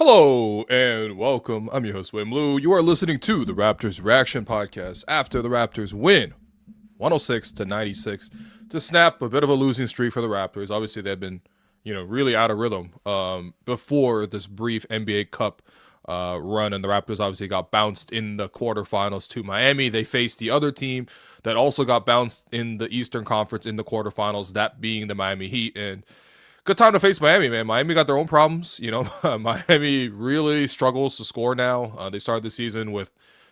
Hello and welcome. I'm your host, Wim Lou. You are listening to the Raptors Reaction Podcast after the Raptors win 106-96 to snap a bit of a losing streak for the Raptors. Obviously, they've been, really out of rhythm before this brief NBA Cup run, and the Raptors obviously got bounced in the quarterfinals to Miami. They faced the other team that also got bounced in the Eastern Conference in the quarterfinals, that being the Miami Heat, and good time to face Miami, man. Miami got their own problems. Miami really struggles to score now. They started the season with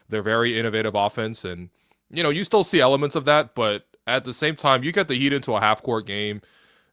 their very innovative offense, and you still see elements of that. But at the same time, you get the Heat into a half-court game,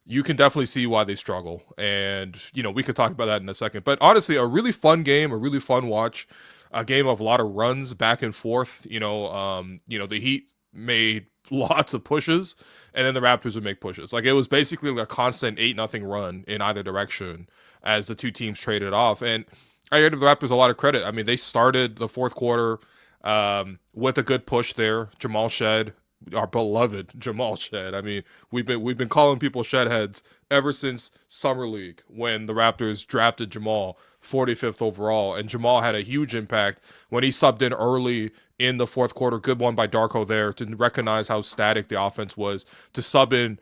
you can definitely see why they struggle. And we could talk about that in a second. But honestly, a really fun game, a really fun watch, a game of a lot of runs back and forth. The Heat made lots of pushes, and then the Raptors would make pushes. Like, it was basically like a constant 8-0 run in either direction as the two teams traded off. And I give the Raptors a lot of credit. I mean, they started the fourth quarter with a good push there. Jamal Shead, our beloved Jamal Shead. I mean, we've been calling people Shead heads ever since Summer League when the Raptors drafted Jamal 45th overall, and Jamal had a huge impact when he subbed in early in the fourth quarter. Good one by Darko there to recognize how static the offense was, to sub in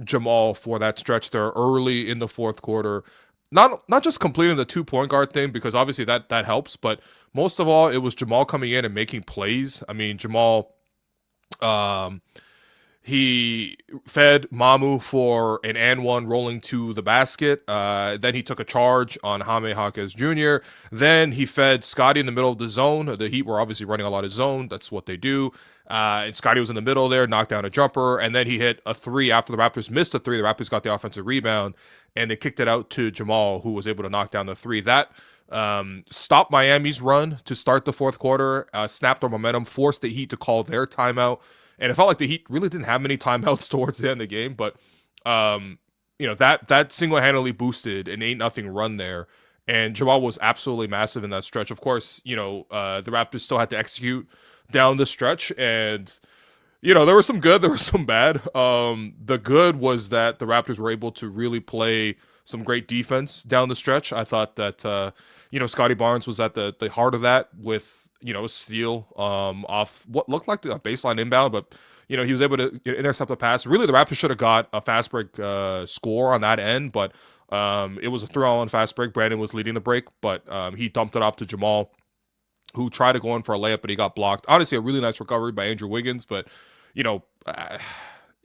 Jamal for that stretch there early in the fourth quarter. Not just completing the 2-point guard thing, because obviously that helps, but most of all, it was Jamal coming in and making plays. I mean, Jamal, he fed Mamu for an and one rolling to the basket. Then he took a charge on Jaime Jaquez Jr. Then he fed Scottie in the middle of the zone. The Heat were obviously running a lot of zone. That's what they do. And Scottie was in the middle there, knocked down a jumper, and then he hit a three after the Raptors missed a three. The Raptors got the offensive rebound, and they kicked it out to Jamal, who was able to knock down the three. That stopped Miami's run to start the fourth quarter, snapped their momentum, forced the Heat to call their timeout. And it felt like the Heat really didn't have many timeouts towards the end of the game, but that single-handedly boosted an 8-0 run there, and Jamal was absolutely massive in that stretch. Of course, the Raptors still had to execute down the stretch, and there was some good, there was some bad. The good was that the Raptors were able to really play some great defense down the stretch. I thought that Scottie Barnes was at the heart of that with a steal off what looked like a baseline inbound, but he was able to intercept the pass. Really, the Raptors should have got a fast break score on that end, but it was a 3-on-1 fast break. Brandon was leading the break, but he dumped it off to Jamal, who tried to go in for a layup, but he got blocked. Honestly, a really nice recovery by Andrew Wiggins, but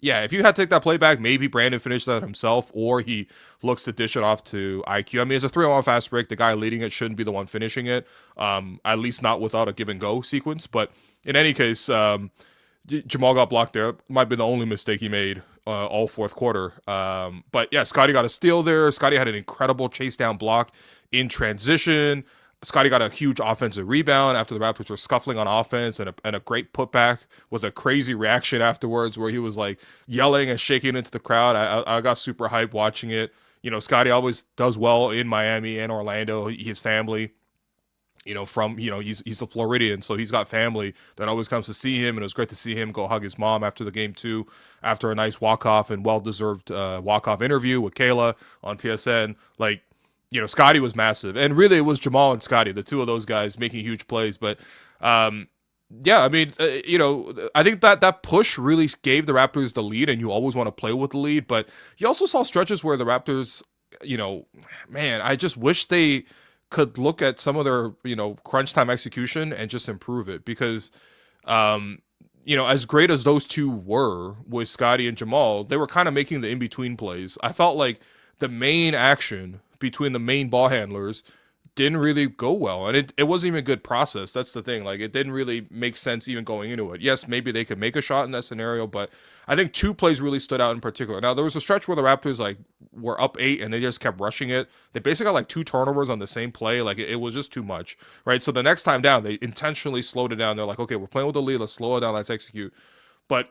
yeah, if you had to take that play back, maybe Brandon finished that himself, or he looks to dish it off to IQ. I mean, it's a 3-on-1 fast break. The guy leading it shouldn't be the one finishing it, at least not without a give-and-go sequence. But in any case, Jamal got blocked there. Might be the only mistake he made all fourth quarter. But yeah, Scottie got a steal there. Scottie had an incredible chase-down block in transition. Scottie got a huge offensive rebound after the Raptors were scuffling on offense, and a great putback with a crazy reaction afterwards where he was like yelling and shaking into the crowd. I got super hyped watching it. Scottie always does well in Miami and Orlando. His family, he's a Floridian, so he's got family that always comes to see him, and it was great to see him go hug his mom after the game too, after a nice walk-off and well-deserved walk-off interview with Kayla on TSN. Scottie was massive, and really it was Jamal and Scottie, the two of those guys making huge plays. But yeah, I mean, I think that push really gave the Raptors the lead, and you always want to play with the lead. But you also saw stretches where the Raptors, man, I just wish they could look at some of their, crunch time execution and just improve it, because, as great as those two were with Scottie and Jamal, they were kind of making the in-between plays. I felt like the main action between the main ball handlers didn't really go well, and it wasn't even a good process. That's the thing. Like, it didn't really make sense even going into it. Yes, maybe they could make a shot in that scenario, but I think two plays really stood out in particular. Now, there was a stretch where the Raptors were up 8 and they just kept rushing it. They basically got 2 turnovers on the same play. It was just too much, right? So the next time down, they intentionally slowed it down. They're like, okay, we're playing with the lead, let's slow it down, let's execute. But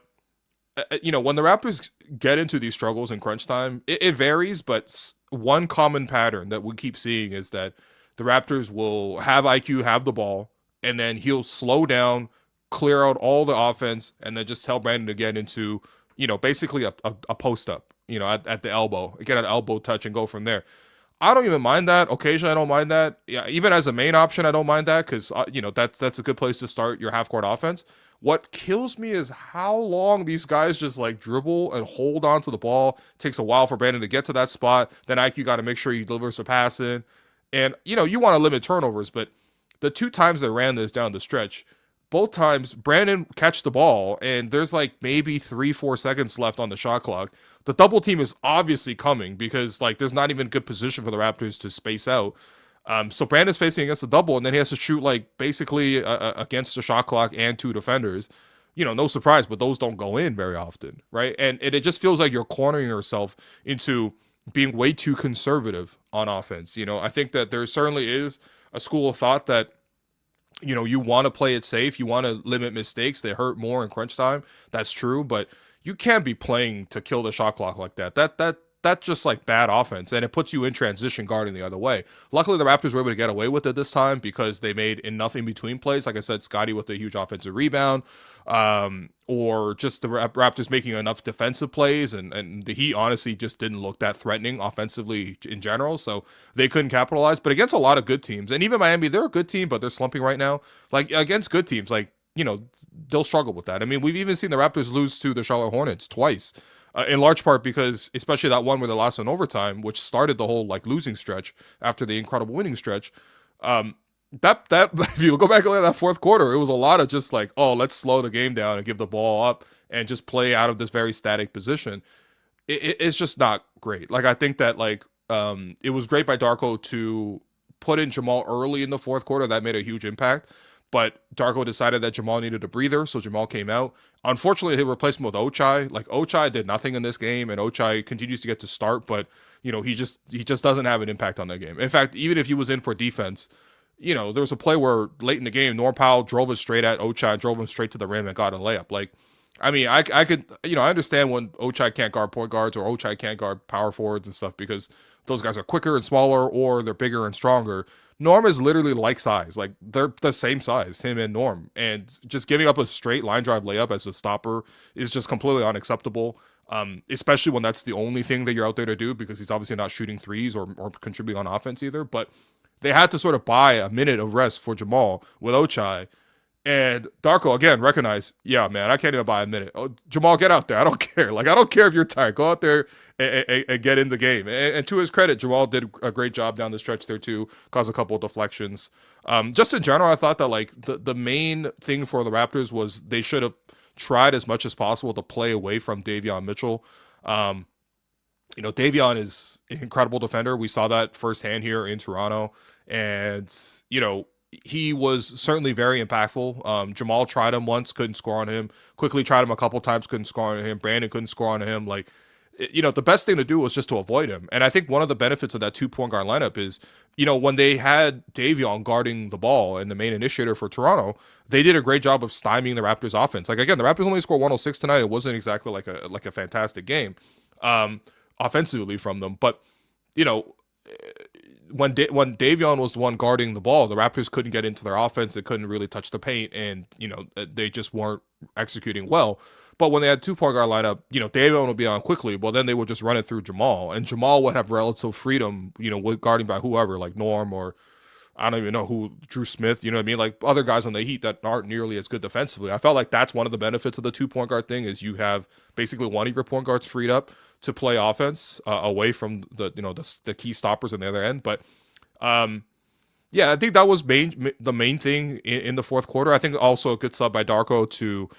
when the Raptors get into these struggles in crunch time, it varies, but one common pattern that we keep seeing is that the Raptors will have IQ have the ball, and then he'll slow down, clear out all the offense, and then just tell Brandon to get into, basically a post up, at the elbow, get an elbow touch and go from there. I don't even mind that. Occasionally, I don't mind that. Yeah, even as a main option, I don't mind that because that's a good place to start your half court offense. What kills me is how long these guys just like dribble and hold on to the ball. It takes a while for Brandon to get to that spot. Then IQ got to make sure he delivers a pass in, and you want to limit turnovers. But the two times they ran this down the stretch, both times Brandon catch the ball and there's like maybe 3-4 seconds left on the shot clock. The double team is obviously coming because like there's not even good position for the Raptors to space out. So Brandon's facing against the double, and then he has to shoot like basically against the shot clock and two defenders. No surprise, but those don't go in very often, right? And it just feels like you're cornering yourself into being way too conservative on offense. I think that there certainly is a school of thought that you want to play it safe. You want to limit mistakes. They hurt more in crunch time. That's true, but you can't be playing to kill the shot clock like that. That's just like bad offense, and it puts you in transition guarding the other way. Luckily, the Raptors were able to get away with it this time because they made enough in between plays. Like I said, Scottie with a huge offensive rebound, or just the Raptors making enough defensive plays, and the Heat honestly just didn't look that threatening offensively in general, so they couldn't capitalize. But against a lot of good teams, and even Miami, they're a good team, but they're slumping right now. Like against good teams, like they'll struggle with that. I mean, we've even seen the Raptors lose to the Charlotte Hornets twice. In large part because, especially that one where they lost in overtime, which started the whole like losing stretch after the incredible winning stretch. That if you go back and look at that fourth quarter, it was a lot of just like, oh, let's slow the game down and give the ball up and just play out of this very static position. It's just not great. Like I think that like it was great by Darko to put in Jamal early in the fourth quarter. That made a huge impact. But Darko decided that Jamal needed a breather, so Jamal came out. Unfortunately, he replaced him with Ochai. Like Ochai did nothing in this game, and Ochai continues to get to start, but he just doesn't have an impact on that game. In fact, even if he was in for defense, there was a play where late in the game, Norm Powell drove it straight at Ochai, drove him straight to the rim, and got a layup. Like, I mean, I could I understand when Ochai can't guard point guards or Ochai can't guard power forwards and stuff because those guys are quicker and smaller or they're bigger and stronger. Norm is literally like size. Like they're the same size, him and Norm. And just giving up a straight line drive layup as a stopper is just completely unacceptable. Especially when that's the only thing that you're out there to do because he's obviously not shooting threes or contributing on offense either. But they had to sort of buy a minute of rest for Jamal with Ochai. And Darko, again, recognized, yeah, man, I can't even buy a minute. Oh, Jamal, get out there. I don't care. Like, I don't care if you're tired. Go out there and get in the game. And to his credit, Jamal did a great job down the stretch there, too. Caused a couple of deflections. Just in general, I thought that, like, the main thing for the Raptors was they should have tried as much as possible to play away from Davion Mitchell. Davion is an incredible defender. We saw that firsthand here in Toronto. And, he was certainly very impactful. Jamal tried him once, couldn't score on him. Quickly tried him a couple times, couldn't score on him. Brandon couldn't score on him. Like, the best thing to do was just to avoid him. And I think one of the benefits of that 2-point guard lineup is, when they had Davion guarding the ball and the main initiator for Toronto, they did a great job of stymieing the Raptors offense. Like, again, the Raptors only scored 106 tonight. It wasn't exactly like a fantastic game offensively from them. But, when Davion was the one guarding the ball, the Raptors couldn't get into their offense. They couldn't really touch the paint, and they just weren't executing well. But when they had 2-point guard lineup, Davion would be on quickly. Well, then they would just run it through Jamal, and Jamal would have relative freedom, with guarding by whoever, like Norm or I don't even know who, Drew Smith. You know what I mean? Like other guys on the Heat that aren't nearly as good defensively. I felt like that's one of the benefits of the 2-point guard thing is you have basically one of your point guards freed up to play offense away from the key stoppers on the other end. But yeah, I think that was the main thing in the fourth quarter. I think also a good sub by Darko to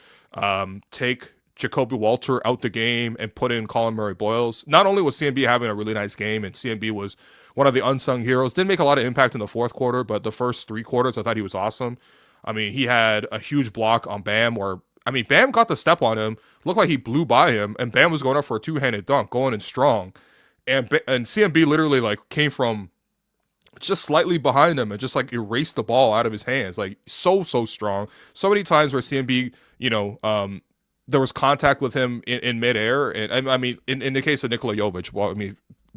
take Jacoby Walter out the game and put in Colin Murray-Boyles. Not only was CMB having a really nice game, and CMB was one of the unsung heroes, didn't make a lot of impact in the fourth quarter, but the first 3 quarters, I thought he was awesome. I mean, he had a huge block on Bam where, Bam got the step on him, looked like he blew by him, and Bam was going up for a 2-handed dunk, going in strong. And CMB literally, like, came from just slightly behind him and just, like, erased the ball out of his hands. Like, so strong. So many times where CMB, there was contact with him in midair. And in the case of Nikola Jovic, well,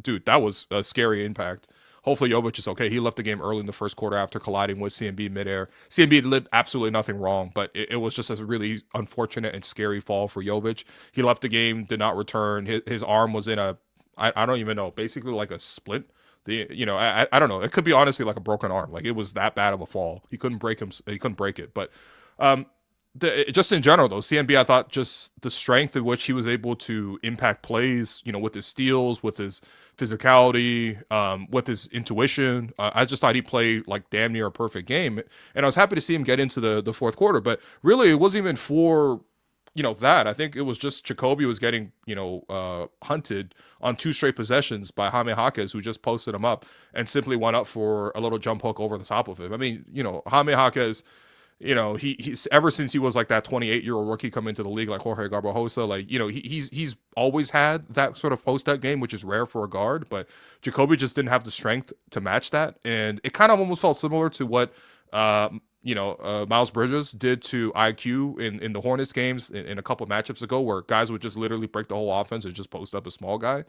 dude, that was a scary impact. Hopefully Jovic is okay. He left the game early in the first quarter after colliding with CMB midair. CMB did absolutely nothing wrong, but it was just a really unfortunate and scary fall for Jovic. He left the game, did not return. His arm was in I don't even know, basically like a splint. I don't know. It could be honestly like a broken arm. Like it was that bad of a fall. He couldn't break him. He couldn't break it. But just in general though, CMB, I thought just the strength in which he was able to impact plays, with his steals, with his physicality, with his intuition. I just thought he played like damn near a perfect game, and I was happy to see him get into the fourth quarter. But really, it wasn't even for that. I think it was just Jacoby was getting hunted on 2 straight possessions by Jaime Jaquez, who just posted him up and simply went up for a little jump hook over the top of him. I mean, Jaime Jaquez, he's ever since he was like that 28-year-old rookie coming into the league, like Jorge Garbajosa, like he's always had that sort of post-up game, which is rare for a guard, but Jacoby just didn't have the strength to match that, and it kind of almost felt similar to what Miles Bridges did to IQ in the Hornets games in a couple of matchups ago, where guys would just literally break the whole offense and just post up a small guy.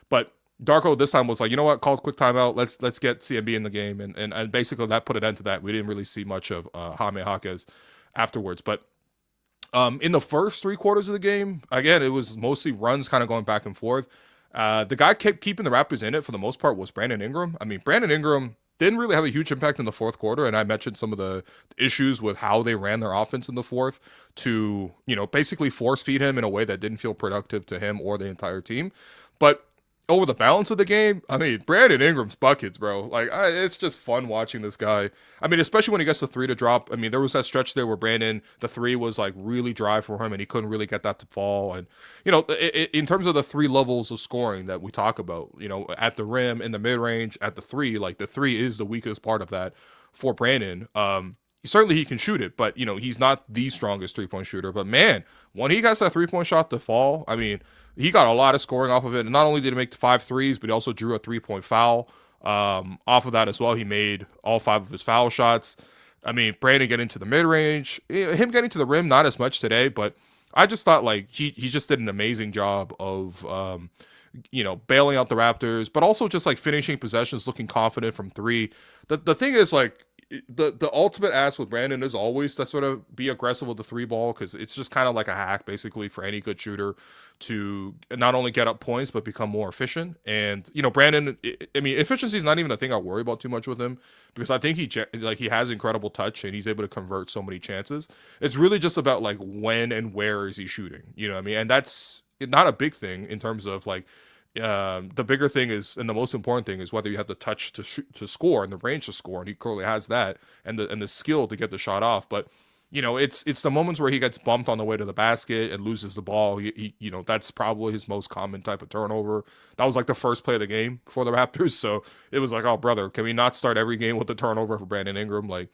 But Darko this time was like, you know what, called quick timeout. Let's get CMB in the game, and basically that put an end to that. We didn't really see much of Jaime Jaquez afterwards. But in the first 3 quarters of the game, again, it was mostly runs kind of going back and forth. The guy kept keeping the Raptors in it for the most part was Brandon Ingram. I mean, Brandon Ingram didn't really have a huge impact in the fourth quarter, and I mentioned some of the issues with how they ran their offense in the fourth to, basically force feed him in a way that didn't feel productive to him or the entire team. But over the balance of the game, I mean, Brandon Ingram's buckets, bro. Like, it's just fun watching this guy. I mean, especially when he gets the 3 to drop. I mean, there was that stretch there where Brandon, the 3 was like really dry for him, and he couldn't really get that to fall. And, in terms of the 3 levels of scoring that we talk about, at the rim, in the mid range, at the 3, like the 3 is the weakest part of that for Brandon. Certainly he can shoot it, but, he's not the strongest 3-point shooter. But man, when he got that 3-point shot to fall, I mean, he got a lot of scoring off of it. And not only did he make 5 threes, but he also drew a 3-point foul off of that as well. He made all 5 of his foul shots. I mean, Brandon getting to the mid-range, him getting to the rim, not as much today, but I just thought like he just did an amazing job of, bailing out the Raptors, but also just like finishing possessions, looking confident from 3. The thing is like, the ultimate ask with Brandon is always to sort of be aggressive with the 3 ball, because it's just kind of like a hack basically for any good shooter to not only get up points but become more efficient. And Brandon, I mean, efficiency is not even a thing I worry about too much with him, because I think he has incredible touch and he's able to convert so many chances. It's really just about like when and where is he shooting, what I mean? And that's not a big thing in terms of like, the bigger thing is, and the most important thing is, whether you have the touch to score and the range to score, and he clearly has that, and the skill to get the shot off. But it's the moments where he gets bumped on the way to the basket and loses the ball. He that's probably his most common type of turnover. That was like the first play of the game for the Raptors, so it was like, oh brother, can we not start every game with the turnover for Brandon Ingram? Like,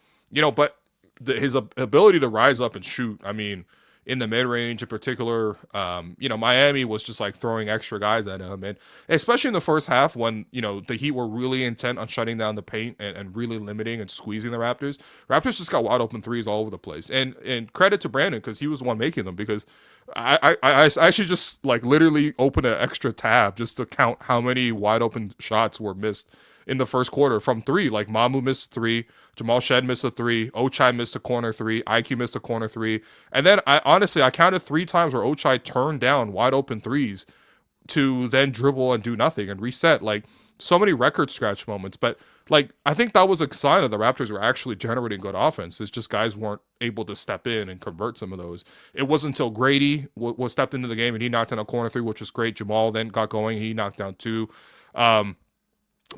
but his ability to rise up and shoot, I mean, in the mid-range in particular, Miami was just like throwing extra guys at him. And especially in the first half when, the Heat were really intent on shutting down the paint and really limiting and squeezing the Raptors. Raptors just got wide open 3s all over the place. And credit to Brandon, because he was the one making them, because I actually just like literally opened an extra tab just to count how many wide open shots were missed in the first quarter from 3. Like Mamu missed 3, Jamal Shead missed a 3, Ochai missed a corner 3, IQ missed a corner 3, and then I counted 3 times where Ochai turned down wide open 3s to then dribble and do nothing and reset. Like, so many record scratch moments. But like, I think that was a sign of the Raptors were actually generating good offense. It's just guys weren't able to step in and convert some of those. It wasn't until Grady was stepped into the game and he knocked down a corner 3, which was great. Jamal then got going, he knocked down 2.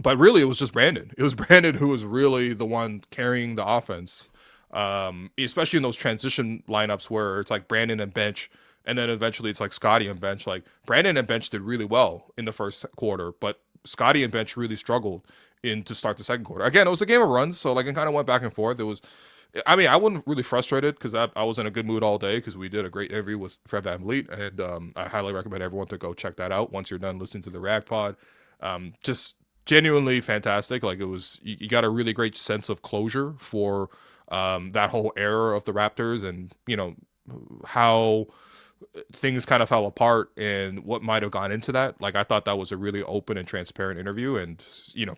But really, it was just Brandon. It was Brandon who was really the one carrying the offense, especially in those transition lineups where it's like Brandon and bench, and then eventually it's like Scottie and bench. Like, Brandon and bench did really well in the first quarter, but Scottie and bench really struggled to start the second quarter. Again, it was a game of runs, so like it kind of went back and forth. It was, I mean, I wasn't really frustrated because I was in a good mood all day because we did a great interview with Fred VanVleet, and I highly recommend everyone to go check that out once you're done listening to the React Pod. Just genuinely fantastic. Like, it was, you got a really great sense of closure for that whole era of the Raptors, and how things kind of fell apart and what might have gone into that. Like, I thought that was a really open and transparent interview, and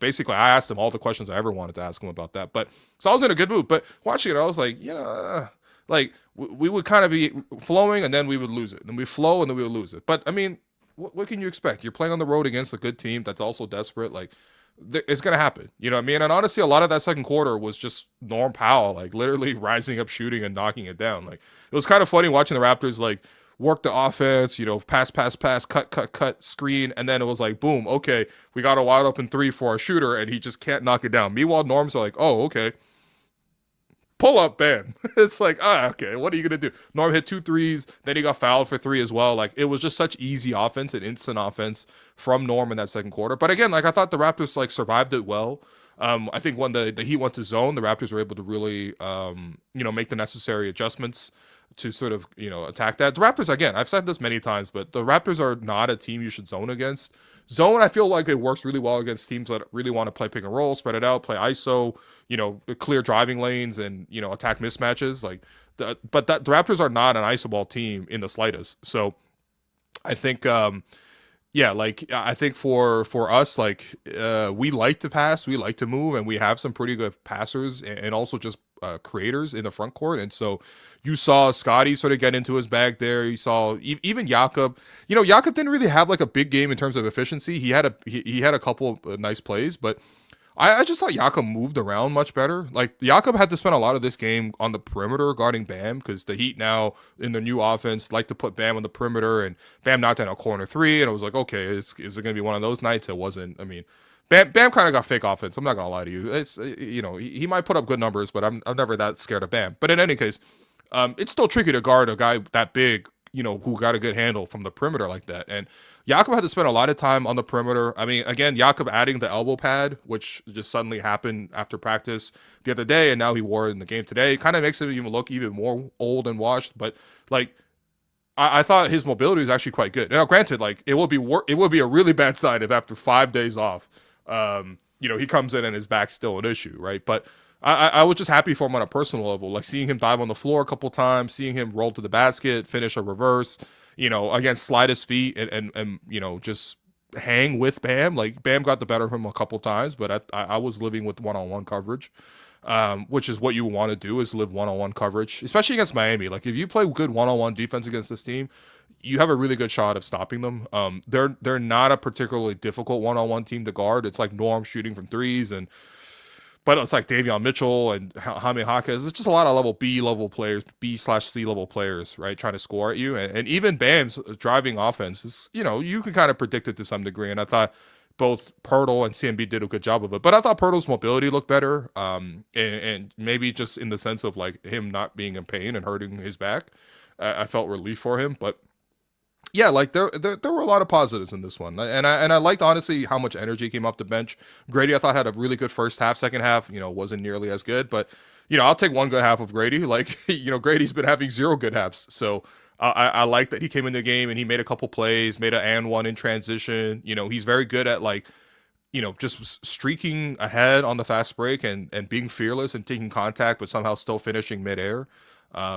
basically I asked him all the questions I ever wanted to ask him about that. But so I was in a good mood, but watching it I was like, like we would kind of be flowing and then we would lose it, and we flow and then we would lose it. But I mean, what can you expect? You're playing on the road against a good team that's also desperate. Like, it's gonna happen. You know what I mean? And honestly, a lot of that second quarter was just Norm Powell, like literally rising up, shooting, and knocking it down. Like it was kind of funny watching the Raptors like work the offense, pass, pass, pass, cut, screen, and then it was like, boom, okay, we got a wide open three for our shooter, and he just can't knock it down. Meanwhile, Norm's like, oh, okay, pull up, bam. It's like, okay, what are you gonna do? Norm hit 2 threes, then he got fouled for 3 as well. Like it was just such easy offense and instant offense from Norm in that second quarter. But again, like I thought the Raptors like survived it well. I think when the Heat went to zone, the Raptors were able to really make the necessary adjustments to sort of attack that. The Raptors, again, I've said this many times, but the Raptors are not a team you should zone against. Zone, I feel like it works really well against teams that really want to play pick and roll, spread it out, play ISO, clear driving lanes, and attack mismatches. The Raptors are not an ISO ball team in the slightest. So I think I think for us, we like to pass, we like to move, and we have some pretty good passers and also just creators in the front court. And so you saw Scottie sort of get into his bag there. You saw even Jakob. Jakob didn't really have like a big game in terms of efficiency. He had a couple of nice plays, but I just thought Jakob moved around much better. Like Jakob had to spend a lot of this game on the perimeter guarding Bam because the Heat now in the new offense like to put Bam on the perimeter, and Bam knocked down a corner 3, and it was like, okay, is it going to be one of those nights? It wasn't. I mean, Bam kind of got fake offense. I'm not gonna lie to you. It's he might put up good numbers, but I'm never that scared of Bam. But in any case, it's still tricky to guard a guy that big, who got a good handle from the perimeter like that. And Jakob had to spend a lot of time on the perimeter. I mean, again, Jakob adding the elbow pad, which just suddenly happened after practice the other day, and now he wore it in the game today. It kind of makes him even look even more old and washed. But like, I thought his mobility was actually quite good. Now, granted, like it would be a really bad sign if after 5 days off, he comes in and his back's still an issue, right? But I was just happy for him on a personal level, like seeing him dive on the floor a couple times, seeing him roll to the basket, finish a reverse, again, slide his feet and just hang with Bam. Like Bam got the better of him a couple times, but I was living with one-on-one coverage, which is what you want to do, is live one-on-one coverage, especially against Miami. Like if you play good one-on-one defense against this team, you have a really good shot of stopping them. They're not a particularly difficult one-on-one team to guard. It's like Norm shooting from threes, but it's like Davion Mitchell and Jaime Jaquez. It's just a lot of level B level players, B/C level players, right, trying to score at you. And even Bam's driving offense is, you can kind of predict it to some degree. And I thought both Pirtle and CMB did a good job of it. But I thought Pirtle's mobility looked better, and maybe just in the sense of like him not being in pain and hurting his back. I felt relief for him, but yeah, like there were a lot of positives in this one, and I liked honestly how much energy came off the bench. Grady, I thought, had a really good first half. Second half, wasn't nearly as good, but I'll take one good half of Grady. Like Grady's been having 0 good halves, so I like that he came in the game and he made a couple plays, made an and one in transition. He's very good at like just streaking ahead on the fast break and being fearless and taking contact, but somehow still finishing midair.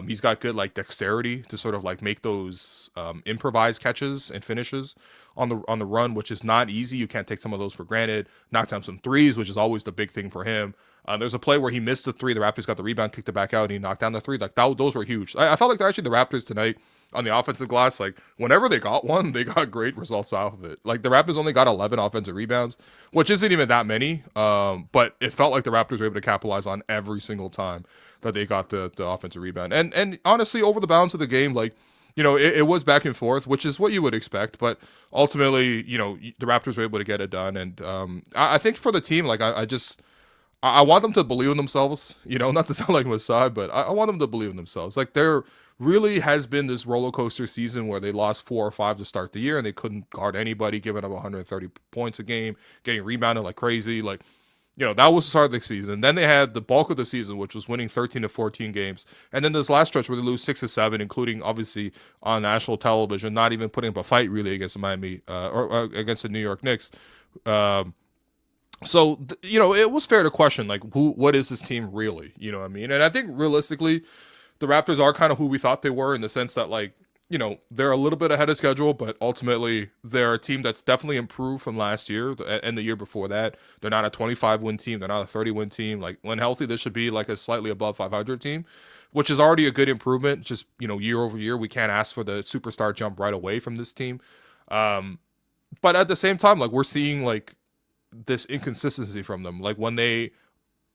He's got good like dexterity to sort of like make those improvised catches and finishes on the run, which is not easy. You can't take some of those for granted. Knocked down some threes, which is always the big thing for him. There's a play where he missed the 3. The Raptors got the rebound, kicked it back out, and he knocked down the 3. Like those were huge. I felt like actually the Raptors tonight on the offensive glass, like whenever they got one, they got great results off of it. Like the Raptors only got 11 offensive rebounds, which isn't even that many. But it felt like the Raptors were able to capitalize on every single time that they got the offensive rebound. And honestly, over the balance of the game, like, it was back and forth, which is what you would expect. But ultimately, the Raptors were able to get it done. And I think for the team, like, I want them to believe in themselves, not to sound like Masai, but I want them to believe in themselves. Like, there really has been this roller coaster season where they lost 4 or 5 to start the year and they couldn't guard anybody, giving up 130 points a game, getting rebounded like crazy. Like, that was the start of the season. Then they had the bulk of the season, which was winning 13 to 14 games. And then this last stretch where they lose 6 to 7, including obviously on national television, not even putting up a fight really against Miami or against the New York Knicks. So, it was fair to question, like, what is this team really? You know what I mean? And I think realistically, the Raptors are kind of who we thought they were, in the sense that, like, they're a little bit ahead of schedule, but ultimately they're a team that's definitely improved from last year and the year before that. They're not a 25-win team. They're not a 30-win team. Like, when healthy, this should be like a slightly above 500 team, which is already a good improvement. Just, year over year, we can't ask for the superstar jump right away from this team. But at the same time, like, we're seeing, like, this inconsistency from them. Like when they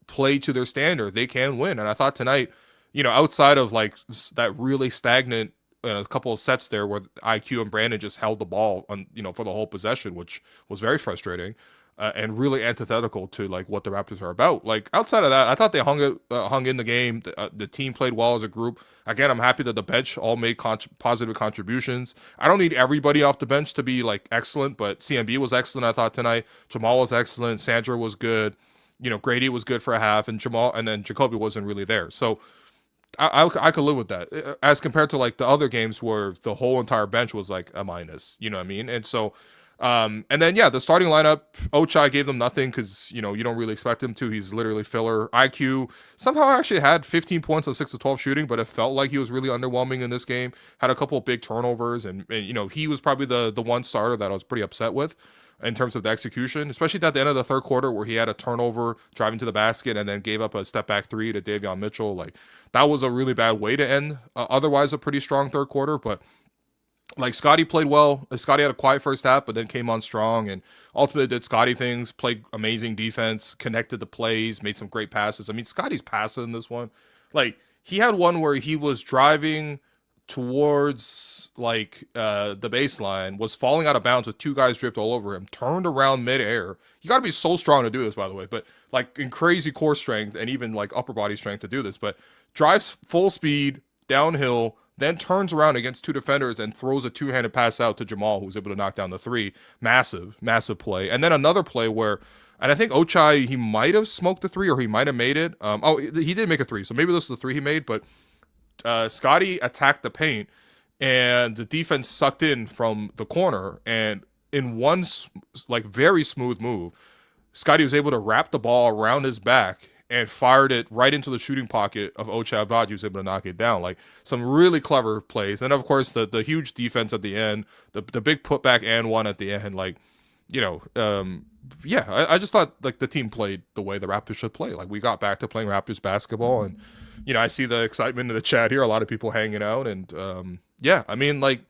play to their standard, they can win. And I thought tonight, outside of like that really stagnant a couple of sets there where IQ and Brandon just held the ball on, for the whole possession, which was very frustrating. And really antithetical to like what the Raptors are about. Like outside of that, I thought they hung in the game. The team played well as a group. Again, I'm happy that the bench all made positive contributions. I don't need everybody off the bench to be like excellent, but CMB was excellent. I thought tonight. Jamal was excellent. Sandra was good. Grady was good for a half, and then Jacoby wasn't really there. So I could live with that as compared to like the other games where the whole entire bench was like a minus. You know what I mean? And so. And then, the starting lineup, Ochai gave them nothing because, you don't really expect him to. He's literally filler. IQ somehow actually had 15 points on 6 of 12 shooting, but it felt like he was really underwhelming in this game. Had a couple of big turnovers, and he was probably the one starter that I was pretty upset with in terms of the execution, especially at the end of the third quarter where he had a turnover driving to the basket and then gave up a step-back three to Davion Mitchell. Like, that was a really bad way to end otherwise a pretty strong third quarter, but like Scottie played well. Scottie had a quiet first half, but then came on strong and ultimately did Scottie things, played amazing defense, connected the plays, made some great passes. I mean, Scottie's passing in this one. Like, he had one where he was driving towards like the baseline, was falling out of bounds with two guys dripped all over him, turned around midair. You got to be so strong to do this, by the way, but like in crazy core strength and even like upper body strength to do this, but drives full speed downhill, then turns around against two defenders and throws a two-handed pass out to Jamal, who's able to knock down the three. Massive play. And then another play where, and I think Ochai, he might have smoked the three or he might have made it. He did make a three, so maybe this was the three he made, but Scottie attacked the paint and the defense sucked in from the corner, and in one like very smooth move, Scottie was able to wrap the ball around his back and fired it right into the shooting pocket of Ochai Agbaji, who's able to knock it down. Like, some really clever plays. And, of course, the huge defense at the end, the big putback and one at the end. Like, I just thought, like, the team played the way the Raptors should play. Like, we got back to playing Raptors basketball. And, I see the excitement in the chat here. A lot of people hanging out. And, I mean, like,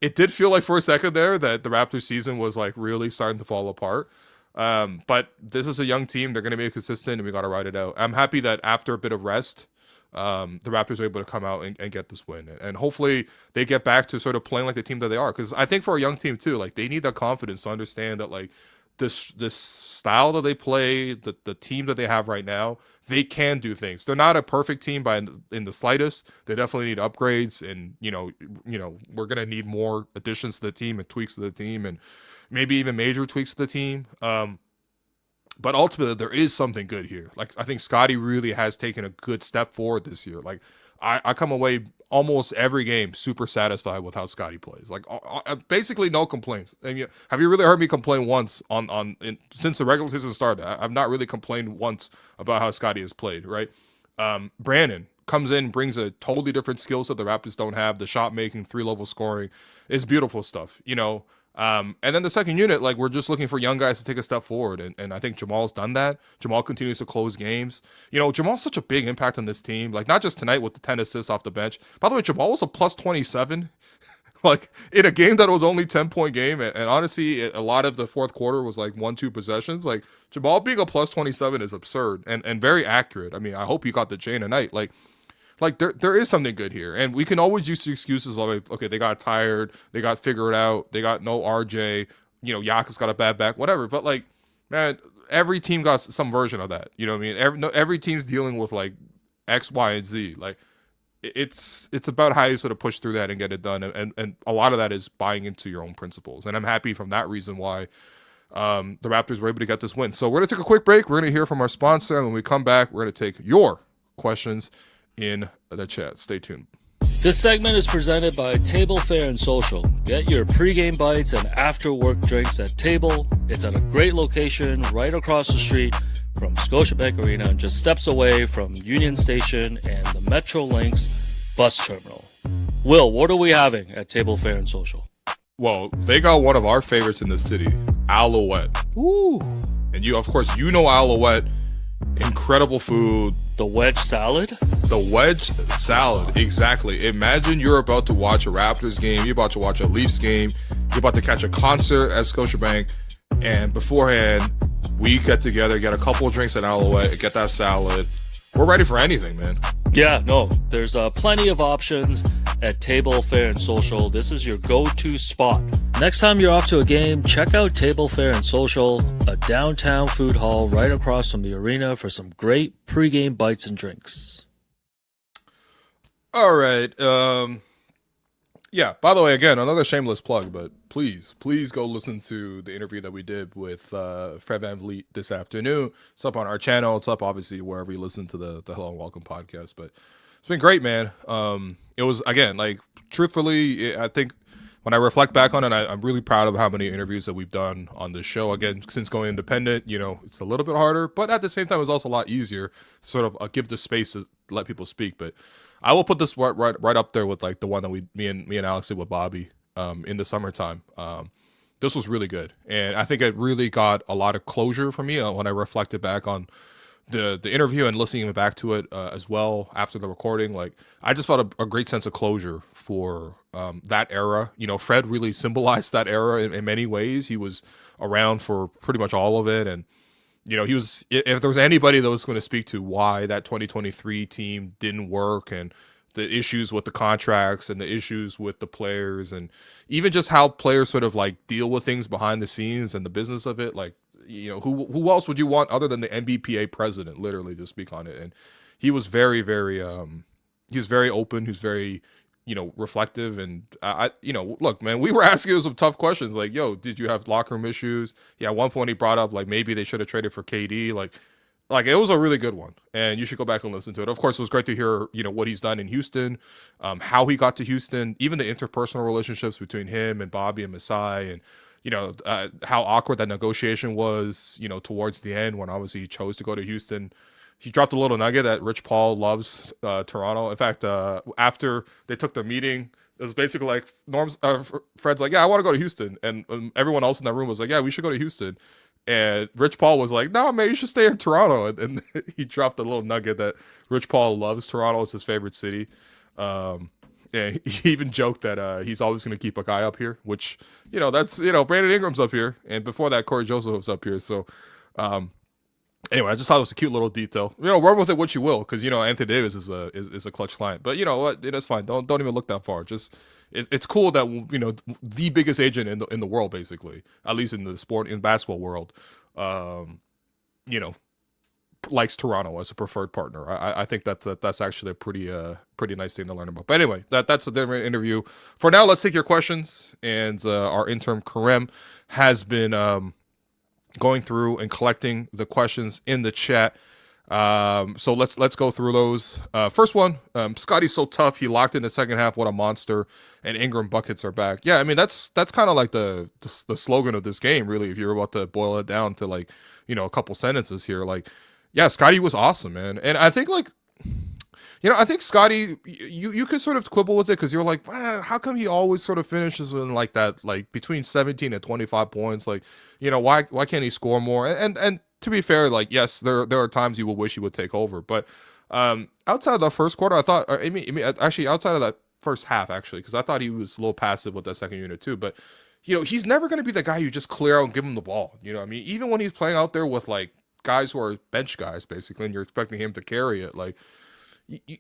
it did feel like for a second there that the Raptors season was, like, really starting to fall apart. But this is a young team. They're going to be consistent, and we got to ride it out. I'm happy that after a bit of rest, the Raptors are able to come out and get this win. And hopefully they get back to sort of playing like the team that they are. Because I think for a young team too, like, they need that confidence to understand that, like, this style that they play, the team that they have right now, they can do things. They're not a perfect team in the slightest. They definitely need upgrades, and we're going to need more additions to the team and tweaks to the team, and maybe even major tweaks to the team. But ultimately, there is something good here. Like, I think Scottie really has taken a good step forward this year. Like, I come away almost every game super satisfied with how Scottie plays. Like, basically no complaints. And have you really heard me complain once since the regular season started? I've not really complained once about how Scottie has played, right? Brandon comes in, brings a totally different skill set the Raptors don't have. The shot making, 3-level scoring is beautiful stuff, And then the second unit, like, we're just looking for young guys to take a step forward. And I think Jamal's done that. Jamal continues to close games. Jamal's such a big impact on this team. Like, not just tonight with the 10 assists off the bench. By the way, Jamal was a plus 27. Like, in a game that was only 10-point game. And honestly, a lot of the fourth quarter was like 1-2 possessions. Like, Jamal being a plus 27 is absurd and very accurate. I mean, I hope he got the chain tonight. Like there is something good here, and we can always use the excuses like, okay, they got tired, they got figured out, they got no RJ, Jakob's got a bad back, whatever. But, like, man, every team got some version of that. You know what I mean? Every team's dealing with, like, X, Y, and Z. Like, it's about how you sort of push through that and get it done, and a lot of that is buying into your own principles. And I'm happy from that reason why the Raptors were able to get this win. So we're gonna take a quick break. We're gonna hear from our sponsor, and when we come back, we're gonna take your questions in the chat. Stay tuned. This segment is presented by Table Fare and Social. Get your pregame bites and after-work drinks at Table. It's at a great location right across the street from Scotiabank Arena and just steps away from Union Station and the Metrolinx bus terminal. Will, what are we having at Table Fare and Social? Well, they got one of our favorites in the city, Alouette. Ooh. And of course, Alouette. Incredible food. The wedge salad? The wedge salad, exactly. Imagine you're about to watch a Raptors game, you're about to watch a Leafs game, you're about to catch a concert at Scotiabank, and beforehand, We get together, get a couple of drinks at Alouette, get that salad. We're ready for anything, man. Yeah, no, there's plenty of options at Table, Fare, and Social. This is your go-to spot. Next time you're off to a game, check out Table, Fare, and Social, a downtown food hall right across from the arena for some great pregame bites and drinks. All right. Yeah, by the way, again, another shameless plug, but please go listen to the interview that we did with Fred VanVleet this afternoon. It's up on our channel. It's up, obviously, wherever you listen to the Hello and Welcome podcast. But it's been great, man. It was, again, like, truthfully, I think when I reflect back on it, I'm really proud of how many interviews that we've done on this show. Again, since going independent, it's a little bit harder, but at the same time, it's also a lot easier to sort of give the space to let people speak. But I will put this right up there with like the one that me and Alex did with Bobby in the summertime. This was really good, and I think it really got a lot of closure for me when I reflected back on the interview and listening back to it as well after the recording. Like, I just felt a great sense of closure for that era. Fred really symbolized that era in many ways. He was around for pretty much all of it, and he was, if there was anybody that was going to speak to why that 2023 team didn't work and the issues with the contracts and the issues with the players and even just how players sort of like deal with things behind the scenes and the business of it, like, who else would you want other than the NBPA president literally to speak on it? And he was very, very, he was very open. He was very, reflective. And look, man, we were asking him some tough questions. Like, yo, did you have locker room issues? Yeah. At one point he brought up like, maybe they should have traded for KD. Like it was a really good one, and you should go back and listen to it. Of course, it was great to hear, what he's done in Houston, how he got to Houston, even the interpersonal relationships between him and Bobby and Masai, and, how awkward that negotiation was, towards the end when obviously he chose to go to Houston. He dropped a little nugget that Rich Paul loves Toronto. In fact, after they took the meeting, it was basically like Fred's like, yeah, I want to go to Houston. And everyone else in that room was like, yeah, we should go to Houston. And Rich Paul was like, no, man, you should stay in Toronto. And he dropped a little nugget that Rich Paul loves Toronto. It's his favorite city. And he even joked that he's always going to keep a guy up here, which, that's, Brandon Ingram's up here. And before that, Corey Joseph was up here. So, anyway, I just thought it was a cute little detail. Run with it what you will, because Anthony Davis is a clutch client. But you know what? That's fine. Don't even look that far. Just it's cool that the biggest agent in the world, basically, at least in the basketball world, likes Toronto as a preferred partner. I think that's actually a pretty nice thing to learn about. But anyway, that's a different interview. For now, let's take your questions. And our intern Karem has been going through and collecting the questions in the chat. So let's go through those. First one, Scottie's so tough. He locked in the second half. What a monster. And Ingram buckets are back. Yeah, I mean, that's kind of like the slogan of this game, really, if you're about to boil it down to like, a couple sentences here. Like, yeah, Scottie was awesome, man. And I think like, I think Scottie, you could sort of quibble with it because you're like, how come he always sort of finishes in like that, like between 17 and 25 points? Like, why can't he score more? And to be fair, like, yes, there are times you will wish he would take over. But outside of the first quarter, I thought, actually outside of that first half, actually, because I thought he was a little passive with that second unit too. But, he's never going to be the guy you just clear out and give him the ball. I mean, even when he's playing out there with like guys who are bench guys, basically, and you're expecting him to carry it, like,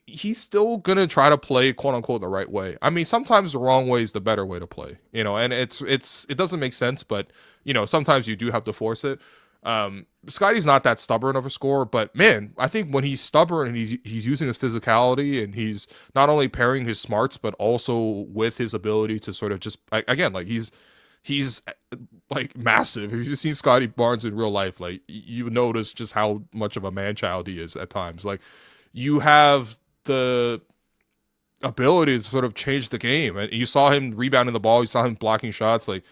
he's still gonna try to play quote unquote the right way. I mean, sometimes the wrong way is the better way to play, and it doesn't make sense, but sometimes you do have to force it. Scottie's not that stubborn of a scorer, but man, I think when he's stubborn and he's using his physicality and he's not only pairing his smarts, but also with his ability to sort of just, again, like he's like massive. If you've seen Scottie Barnes in real life, like you notice just how much of a man child he is at times. Like, you have the ability to sort of change the game. And you saw him rebounding the ball. You saw him blocking shots. Like,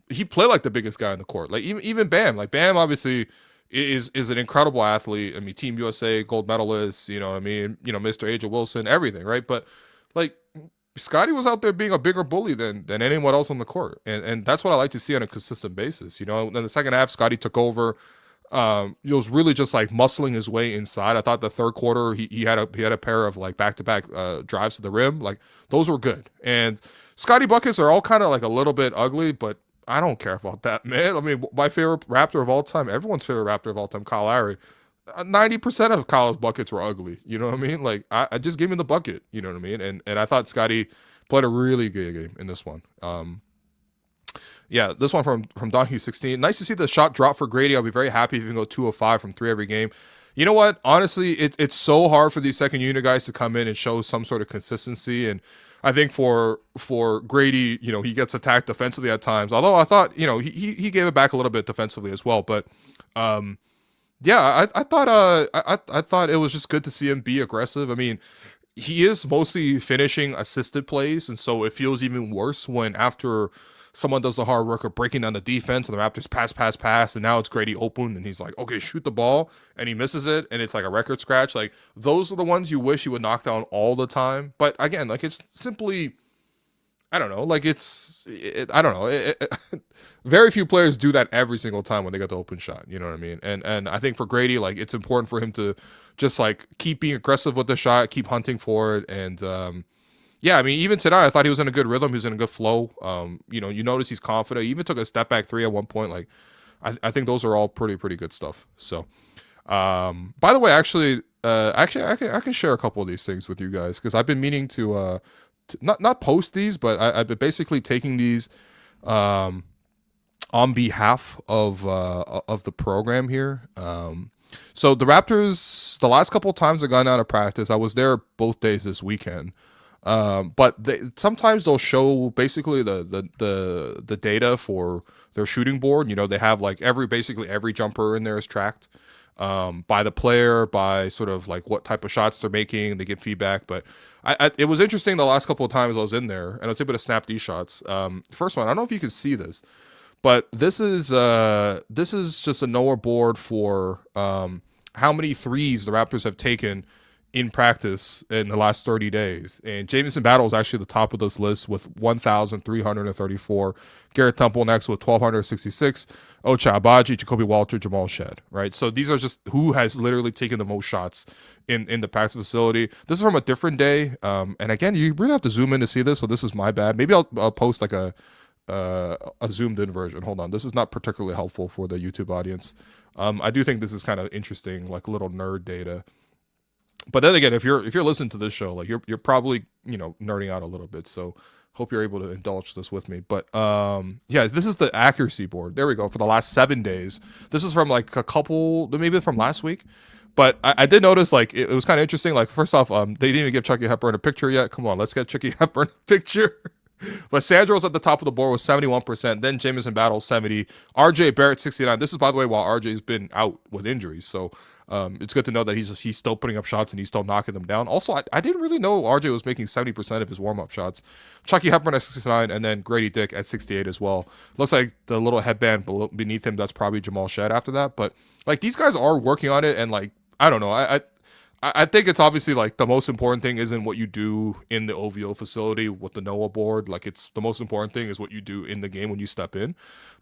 he played like the biggest guy in the court. Like, even Bam. Like, Bam obviously is an incredible athlete. I mean, Team USA, gold medalist, Mr. Asia Wilson, everything, right? But, like, Scottie was out there being a bigger bully than anyone else on the court. And that's what I like to see on a consistent basis. In the second half, Scottie took over. He was really just like muscling his way inside. I thought the third quarter he had a pair of like back-to-back drives to the rim. Like, those were good. And Scottie buckets are all kind of like a little bit ugly, but I don't care about that, man. I mean, my favorite Raptor of all time, everyone's favorite Raptor of all time, Kyle Lowry. 90% of Kyle's buckets were ugly. You know what I mean? Like, I just give me the bucket. You know what I mean? And I thought Scottie played a really good game in this one. Yeah, this one from Donkey 16. Nice to see the shot drop for Grady. I'll be very happy if he can go 2 of 5 from 3 every game. You know what? Honestly, it's so hard for these second unit guys to come in and show some sort of consistency. And I think for Grady, you know, he gets attacked defensively at times. Although I thought, you know, he gave it back a little bit defensively as well. But yeah, I thought it was just good to see him be aggressive. I mean, he is mostly finishing assisted plays, and so it feels even worse when after someone does the hard work of breaking down the defense and the Raptors pass, and now it's Grady open, and he's like, okay, shoot the ball, and he misses it, and it's like a record scratch. Like, those are the ones you wish you would knock down all the time. But again, like, it's simply, I don't know, like, I don't know. Very few players do that every single time when they get the open shot. You know what I mean? And I think for Grady, like, it's important for him to just like keep being aggressive with the shot, keep hunting for it, and yeah, I mean, even today, I thought he was in a good rhythm. He was in a good flow. You know, you notice he's confident. He even took a step back 3 at one point. Like, I think those are all pretty good stuff. So, by the way, actually, I can share a couple of these things with you guys because I've been meaning to not post these, but I've been basically taking these on behalf of the program here. So the Raptors, the last couple of times I got out of practice, I was there both days this weekend. But sometimes they'll show basically the data for their shooting board. You know, they have like basically every jumper in there is tracked by the player, by sort of like what type of shots they're making. They give feedback. But it was interesting the last couple of times I was in there, and I was able to snap these shots. First one, I don't know if you can see this, but this is just a Noah board for how many threes the Raptors have taken in practice in the last 30 days. And Jamison Battle is actually the top of this list with 1,334. Garrett Temple next with 1,266. Ochai Agbaji, Jacoby Walter, Jamal Shead, right? So these are just who has literally taken the most shots in the practice facility. This is from a different day. And again, you really have to zoom in to see this, so this is my bad. Maybe I'll post like a zoomed in version. Hold on. This is not particularly helpful for the YouTube audience. I do think this is kind of interesting, like little nerd data. But then again, if you're listening to this show, like you're probably, you know, nerding out a little bit. So hope you're able to indulge this with me. But yeah, this is the accuracy board. There we go. For the last 7 days. This is from like a couple, maybe from last week. But I did notice like it was kind of interesting. Like first off, they didn't even give Chucky Hepburn a picture yet. Come on, let's get Chucky Hepburn a picture. But Sandro's at the top of the board with 71%. Then Jamison Battle 70. RJ Barrett 69. This is, by the way, while RJ's been out with injuries. So it's good to know that he's still putting up shots and he's still knocking them down. Also, I didn't really know RJ was making 70% of his warm-up shots. Chucky Hepburn at 69, and then Grady Dick at 68 as well. Looks like the little headband beneath him, that's probably Jamal Shead after that. But like these guys are working on it, and like I don't know, I think it's obviously like the most important thing isn't what you do in the OVO facility with the Noah board. Like it's the most important thing is what you do in the game when you step in.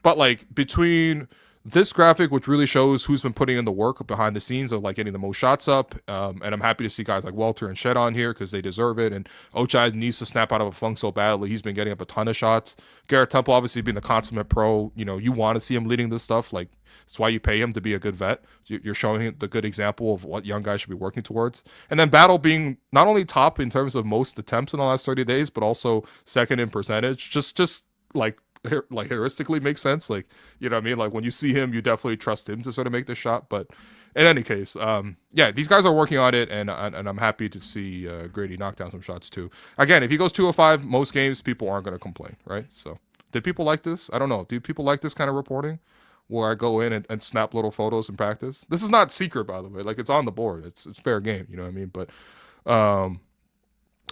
But like between this graphic, which really shows who's been putting in the work behind the scenes of like getting the most shots up, and I'm happy to see guys like Walter and Shed on here because they deserve it. And Ochai needs to snap out of a funk so badly. He's been getting up a ton of shots. Garrett Temple obviously being the consummate pro. You know, you want to see him leading this stuff. Like that's why you pay him to be a good vet. You're showing him the good example of what young guys should be working towards. And then Battle being not only top in terms of most attempts in the last 30 days, but also second in percentage. Just like heuristically makes sense. Like, you know what I mean? Like when you see him, you definitely trust him to sort of make the shot. But in any case, yeah, these guys are working on it, and I'm happy to see Grady knock down some shots too. Again, if he goes 2 of 5 most games, people aren't going to complain, right? So did people like this? I don't know. Do people like this kind of reporting where I go in and snap little photos in practice? This is not secret, by the way. Like it's on the board. It's fair game. You know what I mean? But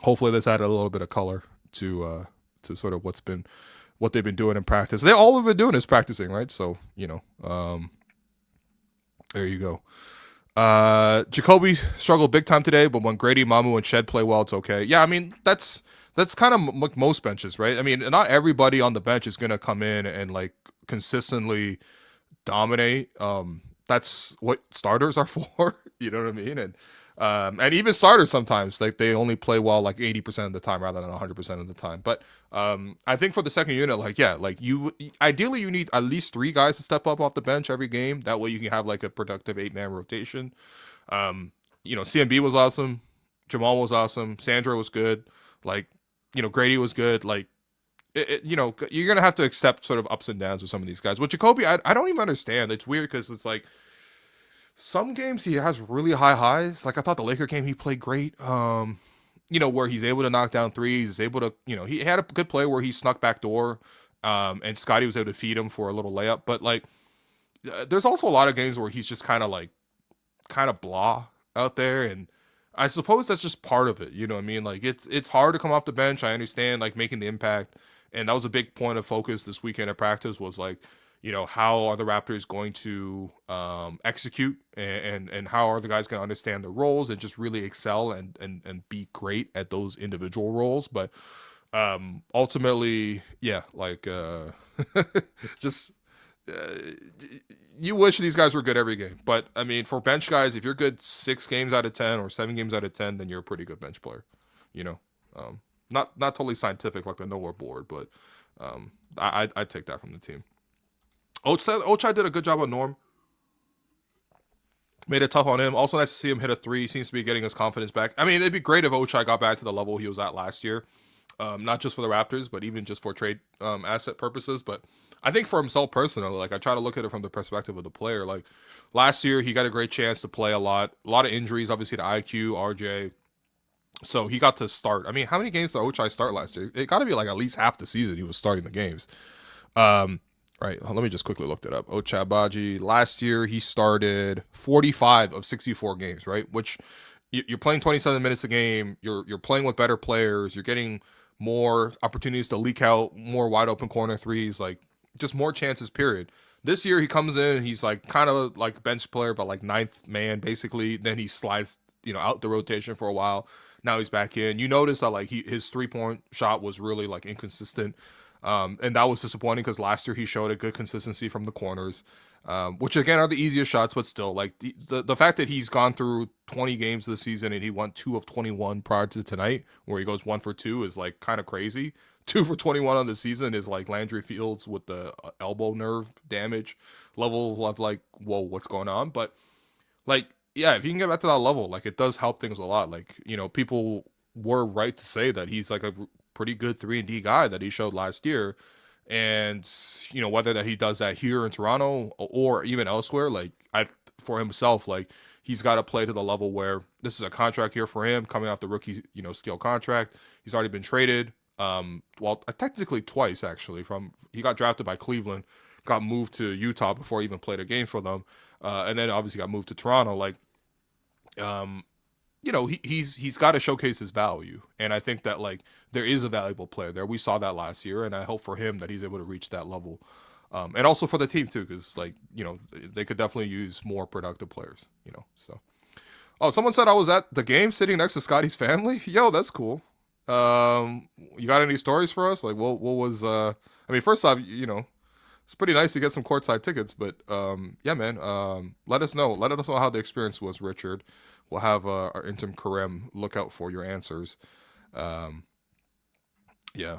hopefully this added a little bit of color to sort of what they've been doing in practice. They all have been doing is practicing, right? So, you know, there you go. Jacoby struggled big time today, but when Grady, Mamu, and Shed play well, it's okay. Yeah, I mean, that's kind of like most benches, right? I mean, not everybody on the bench is going to come in and like consistently dominate. That's what starters are for, you know what I mean? And And even starters sometimes like they only play well like 80% of the time rather than 100% of the time. But I think for the second unit, like yeah, like you ideally you need at least 3 guys to step up off the bench every game. That way you can have like a productive 8-man rotation. CMB was awesome, Jamal was awesome, Sandra was good, like Grady was good. Like you're gonna have to accept sort of ups and downs with some of these guys. With Jacoby, I don't even understand. It's weird because it's like some games he has really high highs. Like I thought the Laker game he played great. Where he's able to knock down threes, he's able to, he had a good play where he snuck back door, and Scottie was able to feed him for a little layup. But like, there's also a lot of games where he's just kind of blah out there, and I suppose that's just part of it. You know what I mean? Like it's hard to come off the bench. I understand like making the impact, and that was a big point of focus this weekend at practice was like, how are the Raptors going to execute, and how are the guys going to understand their roles and just really excel and be great at those individual roles. But ultimately, yeah, like just you wish these guys were good every game. But I mean, for bench guys, if you're good 6 games out of 10 or 7 games out of 10, then you're a pretty good bench player. Not totally scientific like the Nowhere board, but I take that from the team. Ochai did a good job on Norm. Made it tough on him. Also nice to see him hit a 3. Seems to be getting his confidence back. I mean, it'd be great if Ochai got back to the level he was at last year. Not just for the Raptors, but even just for trade asset purposes. But I think for himself personally, like I try to look at it from the perspective of the player. Like last year, he got a great chance to play a lot of injuries, obviously to IQ, RJ. So he got to start. I mean, how many games did Ochai start last year? It got to be like at least half the season he was starting the games. Right, let me just quickly look it up. Ochai Agbaji, last year he started 45 of 64 games, right? Which you're playing 27 minutes a game. You're playing with better players. You're getting more opportunities to leak out more wide open corner threes, like just more chances, period. This year he comes in, he's like kind of like bench player, but like 9th man basically. Then he slides, out the rotation for a while. Now he's back in. You notice that like his 3-point shot was really like inconsistent. And that was disappointing because last year he showed a good consistency from the corners, which again are the easiest shots, but still like the fact that he's gone through 20 games this season and he won 2 of 21 prior to tonight, where he goes 1 for 2 is like kind of crazy. 2 for 21 on the season is like Landry Fields with the elbow nerve damage level of like, whoa, what's going on? But like, yeah, if you can get back to that level, like it does help things a lot. Like, people were right to say that he's like a pretty good 3-and-D guy that he showed last year. And, whether that he does that here in Toronto or even elsewhere, like for himself, like he's got to play to the level where this is a contract here for him coming off the rookie, scale contract. He's already been traded. Technically twice actually. He got drafted by Cleveland, got moved to Utah before he even played a game for them. And then obviously got moved to Toronto. Like, he's got to showcase his value, and I think that like there is a valuable player there. We saw that last year, and I hope for him that he's able to reach that level, and also for the team too, because like they could definitely use more productive players. So. Oh, someone said I was at the game sitting next to Scottie's family. Yo, that's cool. You got any stories for us? Like, what was? I mean, first off, it's pretty nice to get some courtside tickets, but yeah, man. Let us know. Let us know how the experience was, Richard. We'll have our intern Karem look out for your answers. Yeah.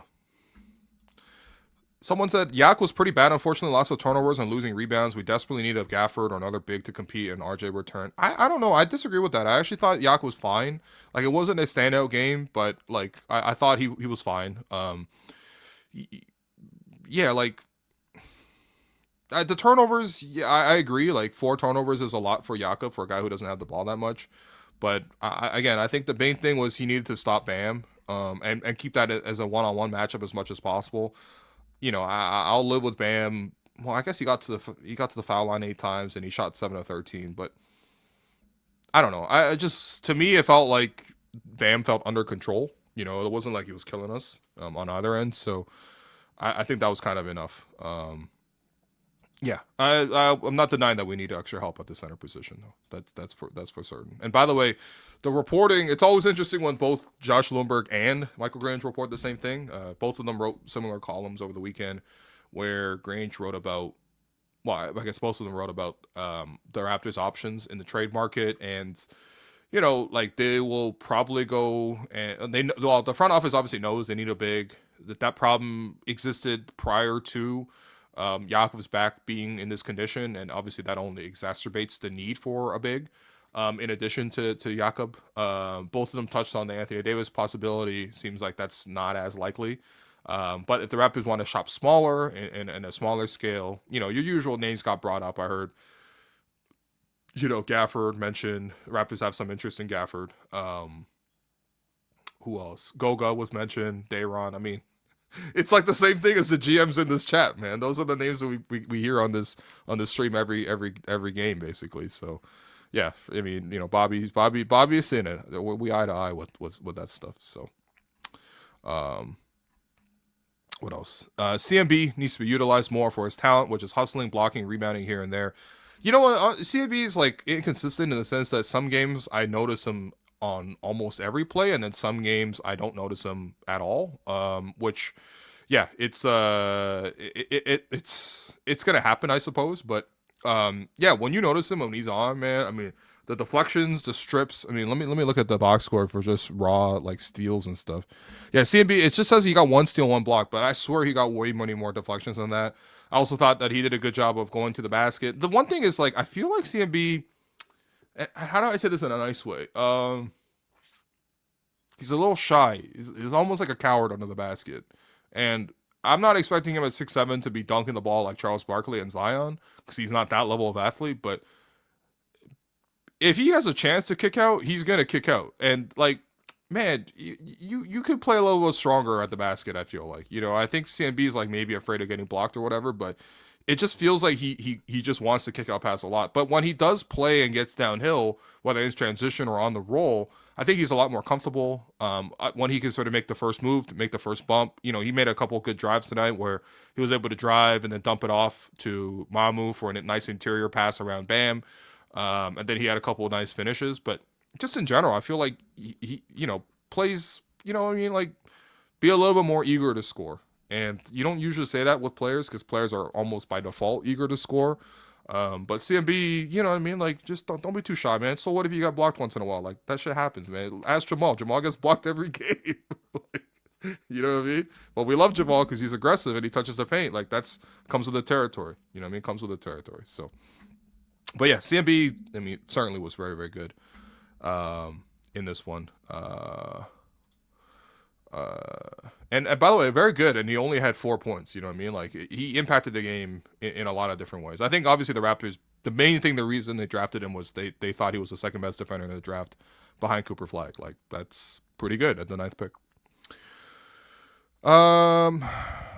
Someone said Yak was pretty bad. Unfortunately, lots of turnovers and losing rebounds. We desperately need a Gafford or another big to compete, and RJ return. I don't know. I disagree with that. I actually thought Yak was fine. Like it wasn't a standout game, but like I thought he was fine. Yeah, like. The turnovers, yeah, I agree. Like 4 turnovers is a lot for Jakob, for a guy who doesn't have the ball that much. But again, I think the main thing was he needed to stop Bam, and keep that as a one-on-one matchup as much as possible. I'll live with Bam. Well, I guess he got to the foul line 8 times and he shot 7 of 13. But I don't know. I just, to me, it felt like Bam felt under control. It wasn't like he was killing us on either end. So I think that was kind of enough. Yeah, I'm not denying that we need extra help at the center position, though. That's for certain. And by the way, the reporting, it's always interesting when both Josh Lundberg and Michael Grange report the same thing. Both of them wrote similar columns over the weekend where Grange wrote about, well, I guess both of them wrote about the Raptors' options in the trade market. And, like they will probably go and well, the front office obviously knows they need a big. That problem existed prior to Yakov's back being in this condition, and obviously that only exacerbates the need for a big. In addition to Jakob, both of them touched on the Anthony Davis possibility. Seems like that's not as likely. But if the Raptors want to shop smaller and a smaller scale, your usual names got brought up. I heard, Gafford mentioned. Raptors have some interest in Gafford. Who else? Goga was mentioned. Dayron. I mean, it's like the same thing as the GMs in this chat, man. Those are the names that we hear on this stream every game, basically. So, yeah, I mean, Bobby is in it. We eye to eye with that stuff. So, what else? CMB needs to be utilized more for his talent, which is hustling, blocking, rebounding here and there. You know what? CMB is like inconsistent in the sense that some games I notice him on almost every play, and then some games I don't notice him at all. Which, yeah, it's it's gonna happen, I suppose. But yeah, when you notice him when he's on, man, I mean, the deflections, the strips. I mean, let me look at the box score for just raw like steals and stuff. Yeah, CMB, it just says he got 1 steal, 1 block, but I swear he got way many more deflections than that. I also thought that he did a good job of going to the basket. The one thing is, like, I feel like CMB, how do I say this in a nice way? He's a little shy. He's almost like a coward under the basket. And I'm not expecting him at 6'7" to be dunking the ball like Charles Barkley and Zion, because he's not that level of athlete. But if he has a chance to kick out, he's going to kick out. And, like, man, you could play a little bit stronger at the basket, I feel like. I think CMB is like maybe afraid of getting blocked or whatever, but it just feels like he just wants to kick out pass a lot. But when he does play and gets downhill, whether it's transition or on the roll, I think he's a lot more comfortable. When he can sort of make the first move, make the first bump. He made a couple good drives tonight where he was able to drive and then dump it off to Mamu for a nice interior pass around Bam. And then he had a couple of nice finishes, but just in general, I feel like he plays, like be a little bit more eager to score. And you don't usually say that with players because players are almost by default eager to score. But CMB, like just don't be too shy, man. So what if you got blocked once in a while? Like that shit happens, man. Ask Jamal. Jamal gets blocked every game. Like, you know what I mean? But we love Jamal because he's aggressive and he touches the paint. Like comes with the territory. You know what I mean? Comes with the territory. So, but yeah, CMB, certainly was very, very good. In this one. And by the way, very good. And he only had 4 points. You know what I mean? Like he impacted the game in a lot of different ways. I think obviously the Raptors, the reason they drafted him was they thought he was the second best defender in the draft behind Cooper Flag. Like that's pretty good at the 9th pick.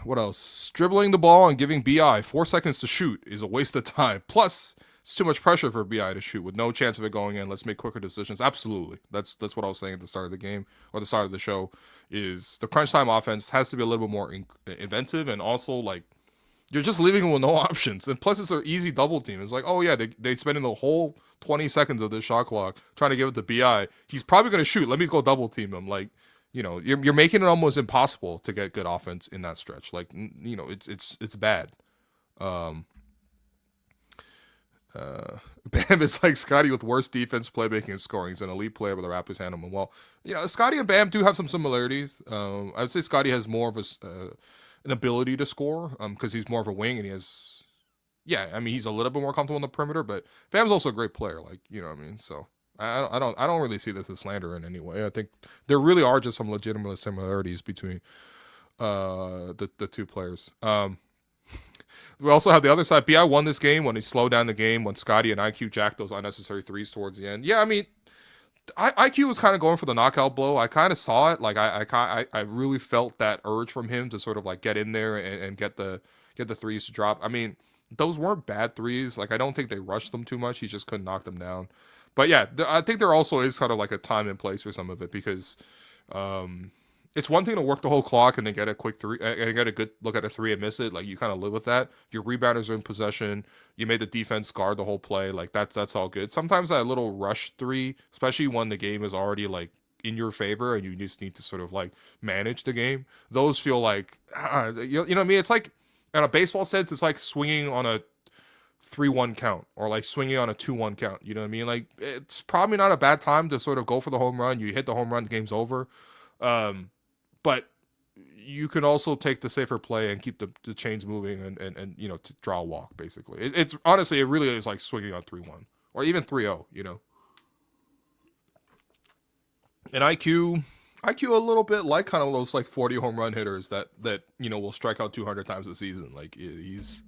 What else? Dribbling the ball and giving BI 4 seconds to shoot is a waste of time. Plus, it's too much pressure for BI to shoot with no chance of it going in. Let's make quicker decisions. Absolutely. That's what I was saying at the start of the game or the start of the show is the crunch time offense has to be a little bit more inventive, and also like you're just leaving them with no options. And plus it's an easy double team. It's like, oh yeah, they spending the whole 20 seconds of this shot clock trying to give it to BI. He's probably going to shoot. Let me go double team him. Like, you're making it almost impossible to get good offense in that stretch. Like, it's bad. Bam is like Scottie with worse defense, playmaking, and scoring. He's an elite player, but the Raptors handle him well. Scottie and Bam do have some similarities. I would say Scottie has more of an ability to score because he's more of a wing and he has, he's a little bit more comfortable in the perimeter. But Bam's also a great player, like you know what I mean. So I don't really see this as slander in any way. I think there really are just some legitimate similarities between the two players. We also have the other side. BI won this game when he slowed down the game when Scottie and IQ jacked those unnecessary threes towards the end. Yeah, IQ was kind of going for the knockout blow. I kind of saw it. Like I really felt that urge from him to sort of like get in there and get the threes to drop. Those weren't bad threes. Like I don't think they rushed them too much. He just couldn't knock them down. But yeah, I think there also is kind of like a time and place for some of it because it's one thing to work the whole clock and then get a quick three and get a good look at a three and miss it. Like you kind of live with that. Your rebounders are in possession. You made the defense guard the whole play. Like that's all good. Sometimes that little rush three, especially when the game is already like in your favor and you just need to sort of like manage the game. Those feel like you know what I mean. It's like in a baseball sense, it's like swinging on a 3-1 count or like swinging on a 2-1 count. You know what I mean? Like it's probably not a bad time to sort of go for the home run. You hit the home run, the game's over. But you can also take the safer play and keep the chains moving and you know, to draw a walk basically. It's honestly, it really is like swinging on 3-1 or even 3-0, you know. And IQ a little bit like kind of those like 40 home run hitters that you know will strike out 200 times a season. Like he's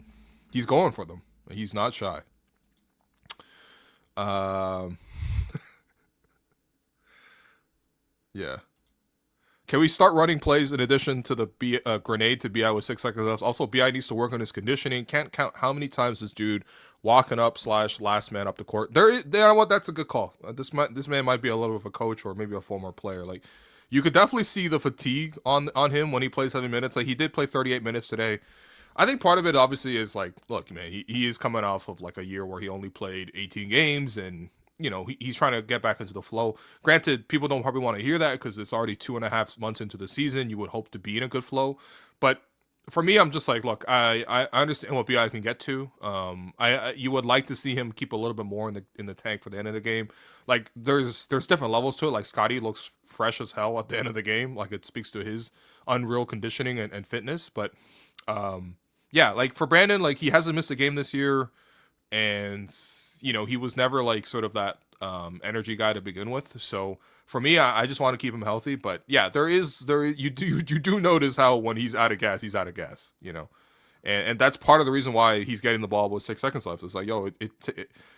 going for them. He's not shy. Yeah. Can we start running plays in addition to the grenade to BI with 6 seconds left? Also, BI needs to work on his conditioning. Can't count how many times this dude walking up / last man up the court. You know what? That's a good call. This man might be a little bit of a coach or maybe a former player. Like, you could definitely see the fatigue on him when he plays 7 minutes. Like, he did play 38 minutes today. I think part of it obviously is like, look, man, he is coming off of like a year where he only played 18 games and, you know, he's trying to get back into the flow. Granted, people don't probably want to hear that because it's already 2.5 months into the season. You would hope to be in a good flow. But for me, I'm just like, look, I understand what BI can get to. You would like to see him keep a little bit more in the tank for the end of the game. Like there's different levels to it. Like Scottie looks fresh as hell at the end of the game. Like it speaks to his unreal conditioning and fitness. But yeah, like for Brandon, like he hasn't missed a game this year. And, you know, he was never like sort of that energy guy to begin with. So for me, I just want to keep him healthy. But yeah, you do notice how when he's out of gas, you know, and that's part of the reason why he's getting the ball with 6 seconds left. It's like, yo,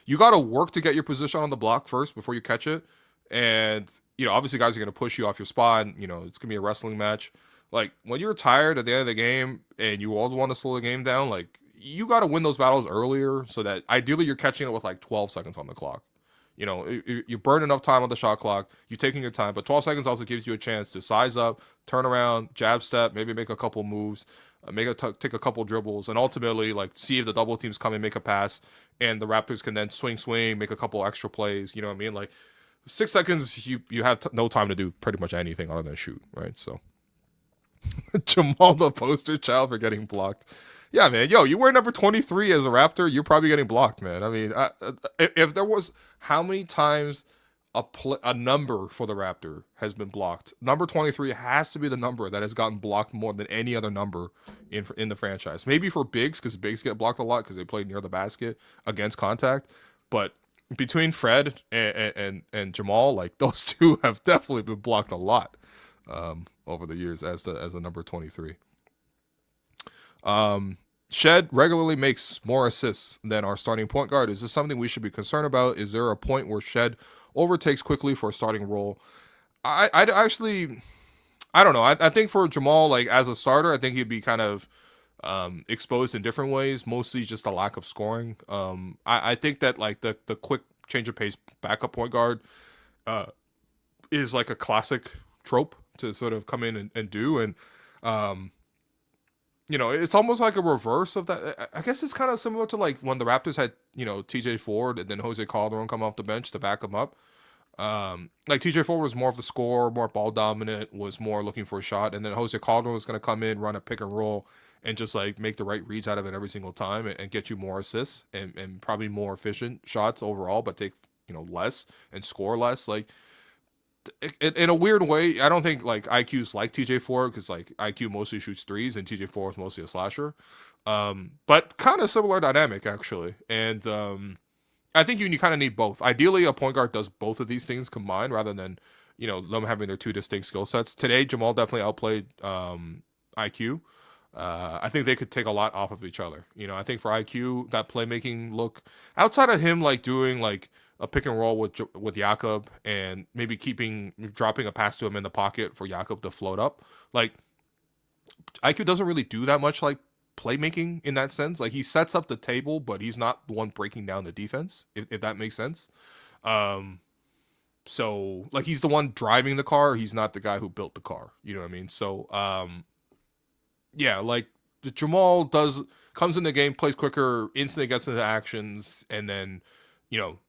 you got to work to get your position on the block first before you catch it. And, you know, obviously guys are going to push you off your spot. And, you know, it's going to be a wrestling match. Like when you're tired at the end of the game and you all want to slow the game down, like, you got to win those battles earlier so that ideally you're catching it with like 12 seconds on the clock. You know, you burn enough time on the shot clock, you're taking your time, but 12 seconds also gives you a chance to size up, turn around, jab step, maybe make a couple moves, take a couple dribbles, and ultimately like see if the double teams come and make a pass, and the Raptors can then swing, make a couple extra plays. You know what I mean? Like 6 seconds, you have no time to do pretty much anything other than shoot, right? So Jamal, the poster child for getting blocked. Yeah, man. Yo, you wear number 23 as a Raptor, you're probably getting blocked, man. I mean, if there was how many times a number for the Raptor has been blocked, number 23 has to be the number that has gotten blocked more than any other number in the franchise. Maybe for bigs, because bigs get blocked a lot because they play near the basket against contact. But between Fred and Jamal, like those two have definitely been blocked a lot over the years as a number 23. Shead regularly makes more assists than our starting point guard. Is this something we should be concerned about? Is there a point where Shead overtakes quickly for a starting role? I don't know. I think for Jamal, like as a starter, I think he'd be kind of exposed in different ways, mostly just a lack of scoring. I think that like the quick change of pace backup point guard is like a classic trope to sort of come in and do. And you know, it's almost like a reverse of that. I guess it's kind of similar to like when the Raptors had, you know, TJ Ford and then Jose Calderon come off the bench to back him up. Like TJ Ford was more of the scorer, more ball dominant, was more looking for a shot. And then Jose Calderon was going to come in, run a pick and roll and just like make the right reads out of it every single time and get you more assists and probably more efficient shots overall, but take, you know, less and score less. Like, in a weird way, I don't think like IQ's like TJ Ford because like IQ mostly shoots threes and TJ Ford is mostly a slasher, but kind of similar dynamic actually. And I think you kind of need both. Ideally, a point guard does both of these things combined rather than, you know, them having their two distinct skill sets. Today, Jamal definitely outplayed IQ. I think they could take a lot off of each other. You know, I think for IQ, that playmaking look outside of him like doing like a pick and roll with Jakob and maybe dropping a pass to him in the pocket for Jakob to float up. Like IQ doesn't really do that much like playmaking in that sense. Like he sets up the table, but he's not the one breaking down the defense, if that makes sense. So like he's the one driving the car. He's not the guy who built the car. You know what I mean? So yeah, like the Jamal comes in the game, plays quicker, instantly gets into actions, and then, you know,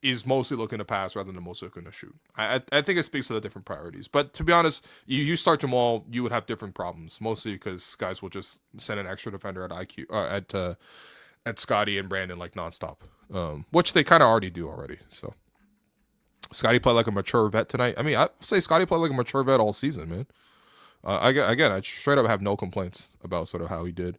is mostly looking to pass rather than mostly looking to shoot. I think it speaks to the different priorities. But to be honest, you start Jamal, you would have different problems, mostly because guys will just send an extra defender at at Scottie and Brandon like nonstop, which they kind of already do already. So Scottie played like a mature vet tonight. I mean, I say Scottie played like a mature vet all season, man. I straight up have no complaints about sort of how he did.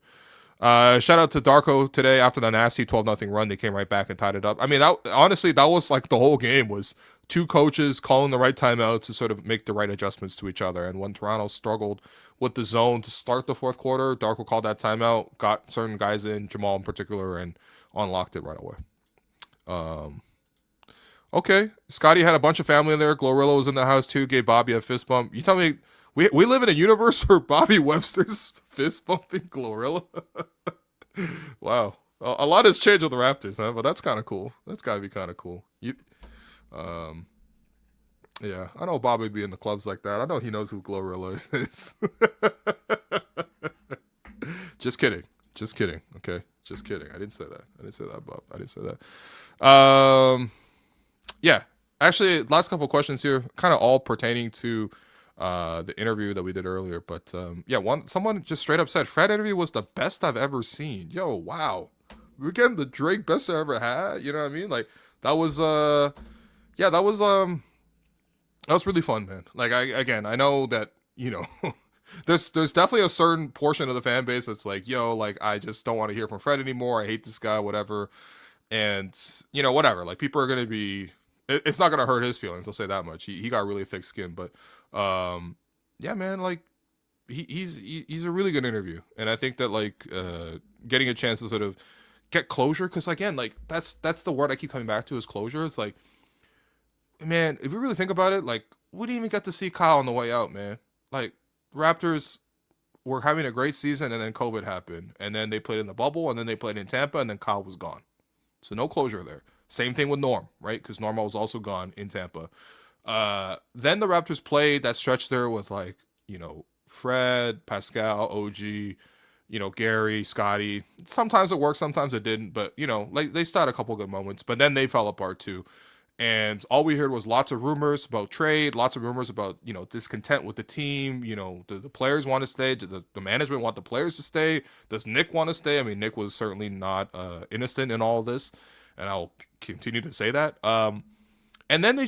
Shout out to Darko today after the nasty 12-0 run. They came right back and tied it up. I mean, honestly, that was like the whole game was two coaches calling the right timeout to sort of make the right adjustments to each other. And when Toronto struggled with the zone to start the fourth quarter, Darko called that timeout, got certain guys in, Jamal in particular, and unlocked it right away. Okay, Scottie had a bunch of family in there. Glorilla was in the house too. Gave Bobby a fist bump. You tell me, we live in a universe where Bobby Webster's fist bumping Glorilla. Wow, a lot has changed with the Raptors, huh? But that's kind of cool. That's gotta be kind of cool. Yeah, I know Bobby be in the clubs like that. I know he knows who Glorilla is. Just kidding. Okay, just kidding. I didn't say that, Bob. I didn't say that. Yeah, actually, last couple of questions here, kind of all pertaining to the interview that we did earlier. But yeah, someone just straight up said Fred interview was the best I've ever seen. Yo, wow, we're getting the Drake best I ever had. You know what I mean? Like that was yeah, that was really fun, man. Like I know that there's definitely a certain portion of the fan base that's like, yo, like I just don't want to hear from Fred anymore. I hate this guy, whatever. And whatever. Like people are gonna be. It's not gonna hurt his feelings. I'll say that much. He got really thick skin, but yeah, man. Like he's a really good interview, and I think that like getting a chance to sort of get closure, because again, like that's the word I keep coming back to is closure. It's like, man, if you really think about it, like we didn't even get to see Kyle on the way out, man. Like Raptors were having a great season, and then COVID happened, and then they played in the bubble, and then they played in Tampa, and then Kyle was gone. So no closure there. Same thing with Norm, right? Because Norma was also gone in Tampa. Then the Raptors played that stretch there with like, Fred, Pascal, OG, Gary, Scottie. Sometimes it worked, sometimes it didn't. But, like they still had a couple good moments. But then they fell apart too. And all we heard was lots of rumors about trade, lots of rumors about, discontent with the team. The players want to stay. Do the management want the players to stay? Does Nick want to stay? I mean, Nick was certainly not innocent in all of this. And I'll continue to say that. And then it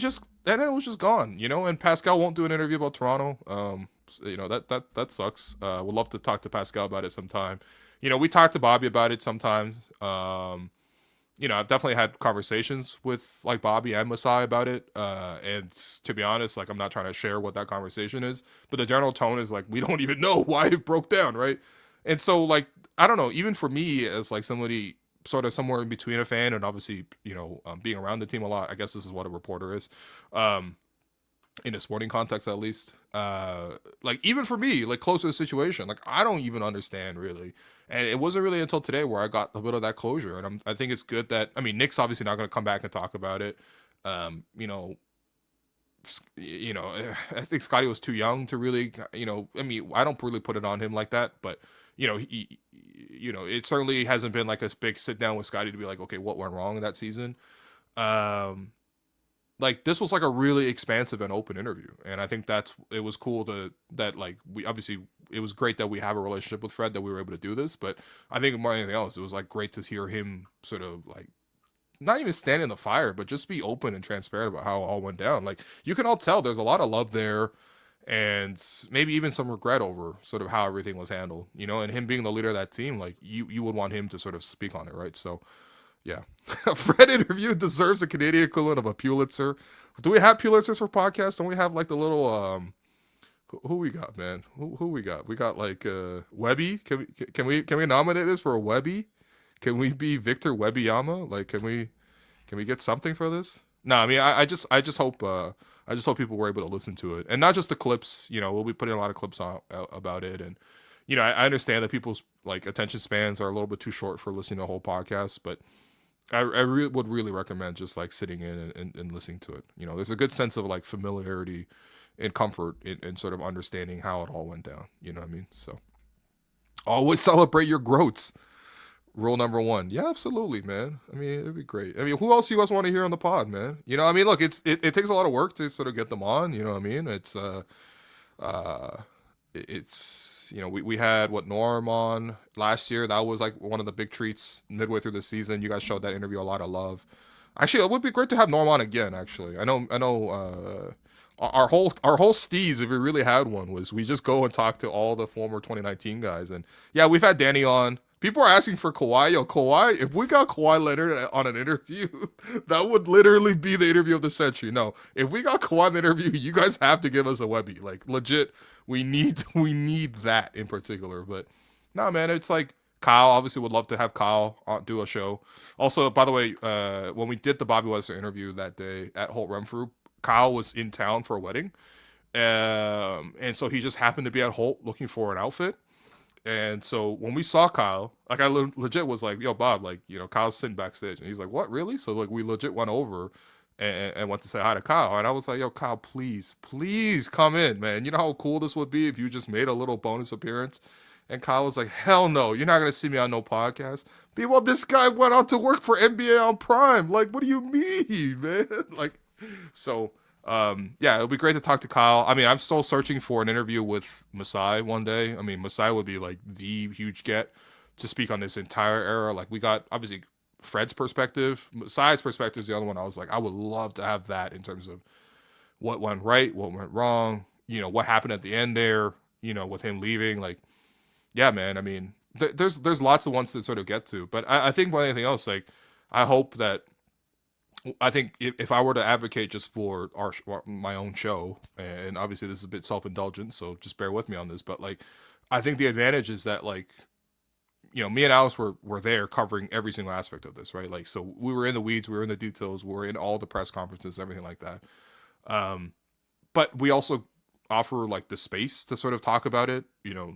was just gone, and Pascal won't do an interview about Toronto. That sucks. Would love to talk to Pascal about it sometime. We talked to Bobby about it sometimes. I've definitely had conversations with like Bobby and Masai about it. And to be honest, like I'm not trying to share what that conversation is, but the general tone is like, we don't even know why it broke down. Right. And so like, I don't know, even for me as like somebody sort of somewhere in between a fan and obviously, being around the team a lot, I guess this is what a reporter is, in a sporting context, at least, like even for me, like close to the situation, like I don't even understand really. And it wasn't really until today where I got a bit of that closure. And I think it's good that, I mean, Nick's obviously not going to come back and talk about it. I think Scottie was too young to really, I mean, I don't really put it on him like that, but it certainly hasn't been like a big sit down with Scottie to be like, okay, what went wrong in that season? Like this was like a really expansive and open interview. And I think it was cool that like it was great that we have a relationship with Fred, that we were able to do this, but I think more than anything else, it was like great to hear him sort of like, not even stand in the fire, but just be open and transparent about how it all went down. Like you can all tell there's a lot of love there, and maybe even some regret over sort of how everything was handled, and him being the leader of that team, like you would want him to sort of speak on it, right? So yeah. Fred interview deserves a Canadian equivalent of a Pulitzer. Do we have Pulitzers for podcasts? Don't we have like the little who we got, man? Who we got? We got like Webby. Can we nominate this for a Webby? Can we be Victor Wembanyama? Like can we get something for this? No, I mean I just hope people were able to listen to it, and not just the clips. We'll be putting a lot of clips on about it, and I understand that people's like attention spans are a little bit too short for listening to a whole podcast, but I would really recommend just like sitting in and listening to it. There's a good sense of like familiarity and comfort in sort of understanding how it all went down. You know what I mean? So always celebrate your growths. Rule number 1. Yeah, absolutely, man. I mean, it'd be great. I mean, who else you guys want to hear on the pod, man? I mean, look, it takes a lot of work to sort of get them on. You know what I mean? It's it's we had Norm on last year. That was like one of the big treats midway through the season. You guys showed that interview a lot of love. Actually, it would be great to have Norm on again. Actually, I know. Our whole steez, if we really had one, was we just go and talk to all the former 2019 guys. And yeah, we've had Danny on. People are asking for Kawhi. Yo, Kawhi, if we got Kawhi Leonard on an interview, that would literally be the interview of the century. No, if we got Kawhi on an interview, you guys have to give us a Webby. Like, legit, we need that in particular. But no, man, it's like Kyle obviously would love to have Kyle do a show. Also, by the way, when we did the Bobby Webster interview that day at Holt Renfrew, Kyle was in town for a wedding. And so he just happened to be at Holt looking for an outfit. And so when we saw Kyle, like I legit was like, yo, Bob, like, Kyle's sitting backstage. And he's like, what, really? So like we legit went over and went to say hi to Kyle. And I was like, yo, Kyle, please come in, man. You know how cool this would be if you just made a little bonus appearance? And Kyle was like, hell no, you're not going to see me on no podcast. Well, this guy went out to work for NBA on Prime. Like, what do you mean, man? Like, so, yeah, it'll be great to talk to Kyle. I mean, I'm still searching for an interview with Masai one day. I mean, Masai would be like the huge get to speak on this entire era. Like, we got obviously Fred's perspective. Masai's perspective is the other one. I was like, I would love to have that in terms of what went right, what went wrong, what happened at the end there, with him leaving. Like, yeah, man. I mean, there's lots of ones to sort of get to. But I think more than anything else, like, I think if I were to advocate just for my own show, and obviously this is a bit self-indulgent, so just bear with me on this, but like, I think the advantage is that, like, me and Alice were there covering every single aspect of this, right? Like, so we were in the weeds, we were in the details, we were in all the press conferences, everything like that. But we also offer like the space to sort of talk about it,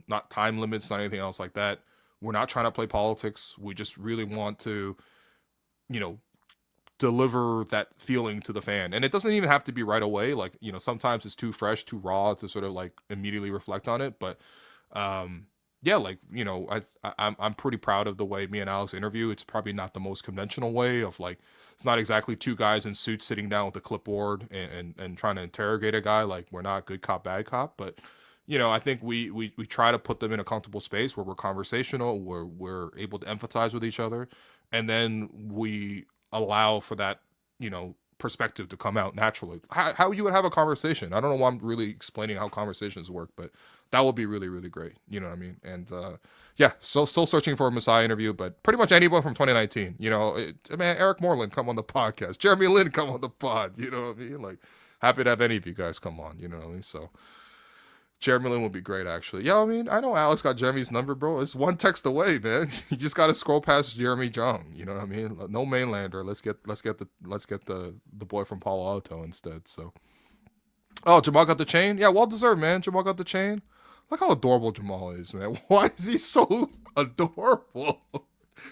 not time limits, not anything else like that. We're not trying to play politics. We just really want to, deliver that feeling to the fan. And it doesn't even have to be right away. Like, sometimes it's too fresh, too raw to sort of like immediately reflect on it. But yeah, like, I'm pretty proud of the way me and Alex interview. It's probably not the most conventional way of like, it's not exactly two guys in suits sitting down with a clipboard and trying to interrogate a guy. Like, we're not good cop, bad cop, but I think we try to put them in a comfortable space where we're conversational, where we're able to empathize with each other. And then we allow for that, perspective to come out naturally. How you would have a conversation. I don't know why I'm really explaining how conversations work, but that would be really, really great. You know what I mean? And yeah, still searching for a Messiah interview, but pretty much anyone from 2019. Man, Eric Moreland, come on the podcast. Jeremy Lin, come on the pod. You know what I mean? Like, happy to have any of you guys come on. You know what I mean? So Jeremy Lin would be great, actually. Yeah, I mean, I know Alex got Jeremy's number, bro. It's one text away, man. You just got to scroll past Jeremy Jung. You know what I mean? No mainlander. Let's get the boy from Palo Alto instead. So, oh, Jamal got the chain. Yeah, well deserved, man. Jamal got the chain. Look how adorable Jamal is, man. Why is he so adorable?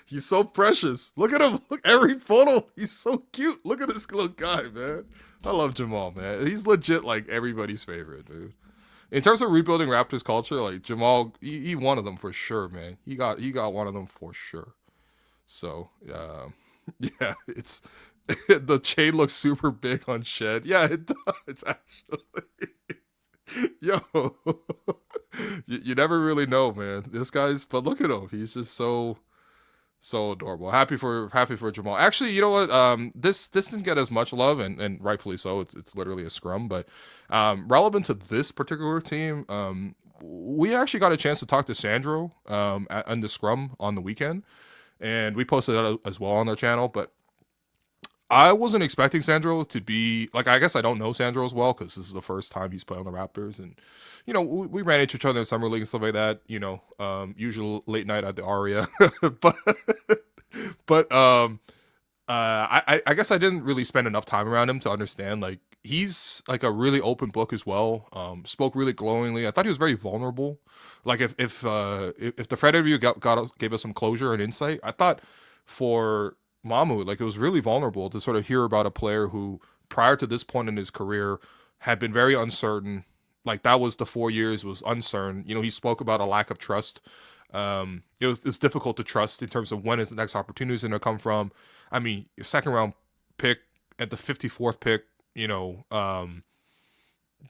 He's so precious. Look at him. Look, every photo. He's so cute. Look at this little guy, man. I love Jamal, man. He's legit like everybody's favorite, dude. In terms of rebuilding Raptors culture, like Jamal, he one of them for sure, man. He got one of them for sure. So yeah, it's the chain looks super big on Shead. Yeah, it does actually. Yo, you never really know, man. This guy's, but look at him. He's just so adorable. Happy for Jamal. Actually, you know what? This didn't get as much love, and rightfully so. It's literally a scrum, but relevant to this particular team, we actually got a chance to talk to Sandro on the scrum on the weekend, and we posted that as well on our channel. But I wasn't expecting Sandro to be like. I guess I don't know Sandro as well because this is the first time he's played on the Raptors, and we ran into each other in summer league and stuff like that. Usual late night at the Aria, but I guess I didn't really spend enough time around him to understand. Like, he's like a really open book as well. Spoke really glowingly. I thought he was very vulnerable. Like if the Fred interview gave us some closure and insight, I thought for Mahmoud, like, it was really vulnerable to sort of hear about a player who prior to this point in his career had been very uncertain. Like, that was the 4 years was uncertain. He spoke about a lack of trust. It's difficult to trust in terms of when his next opportunity is going to come from. I mean, second round pick at the 54th pick,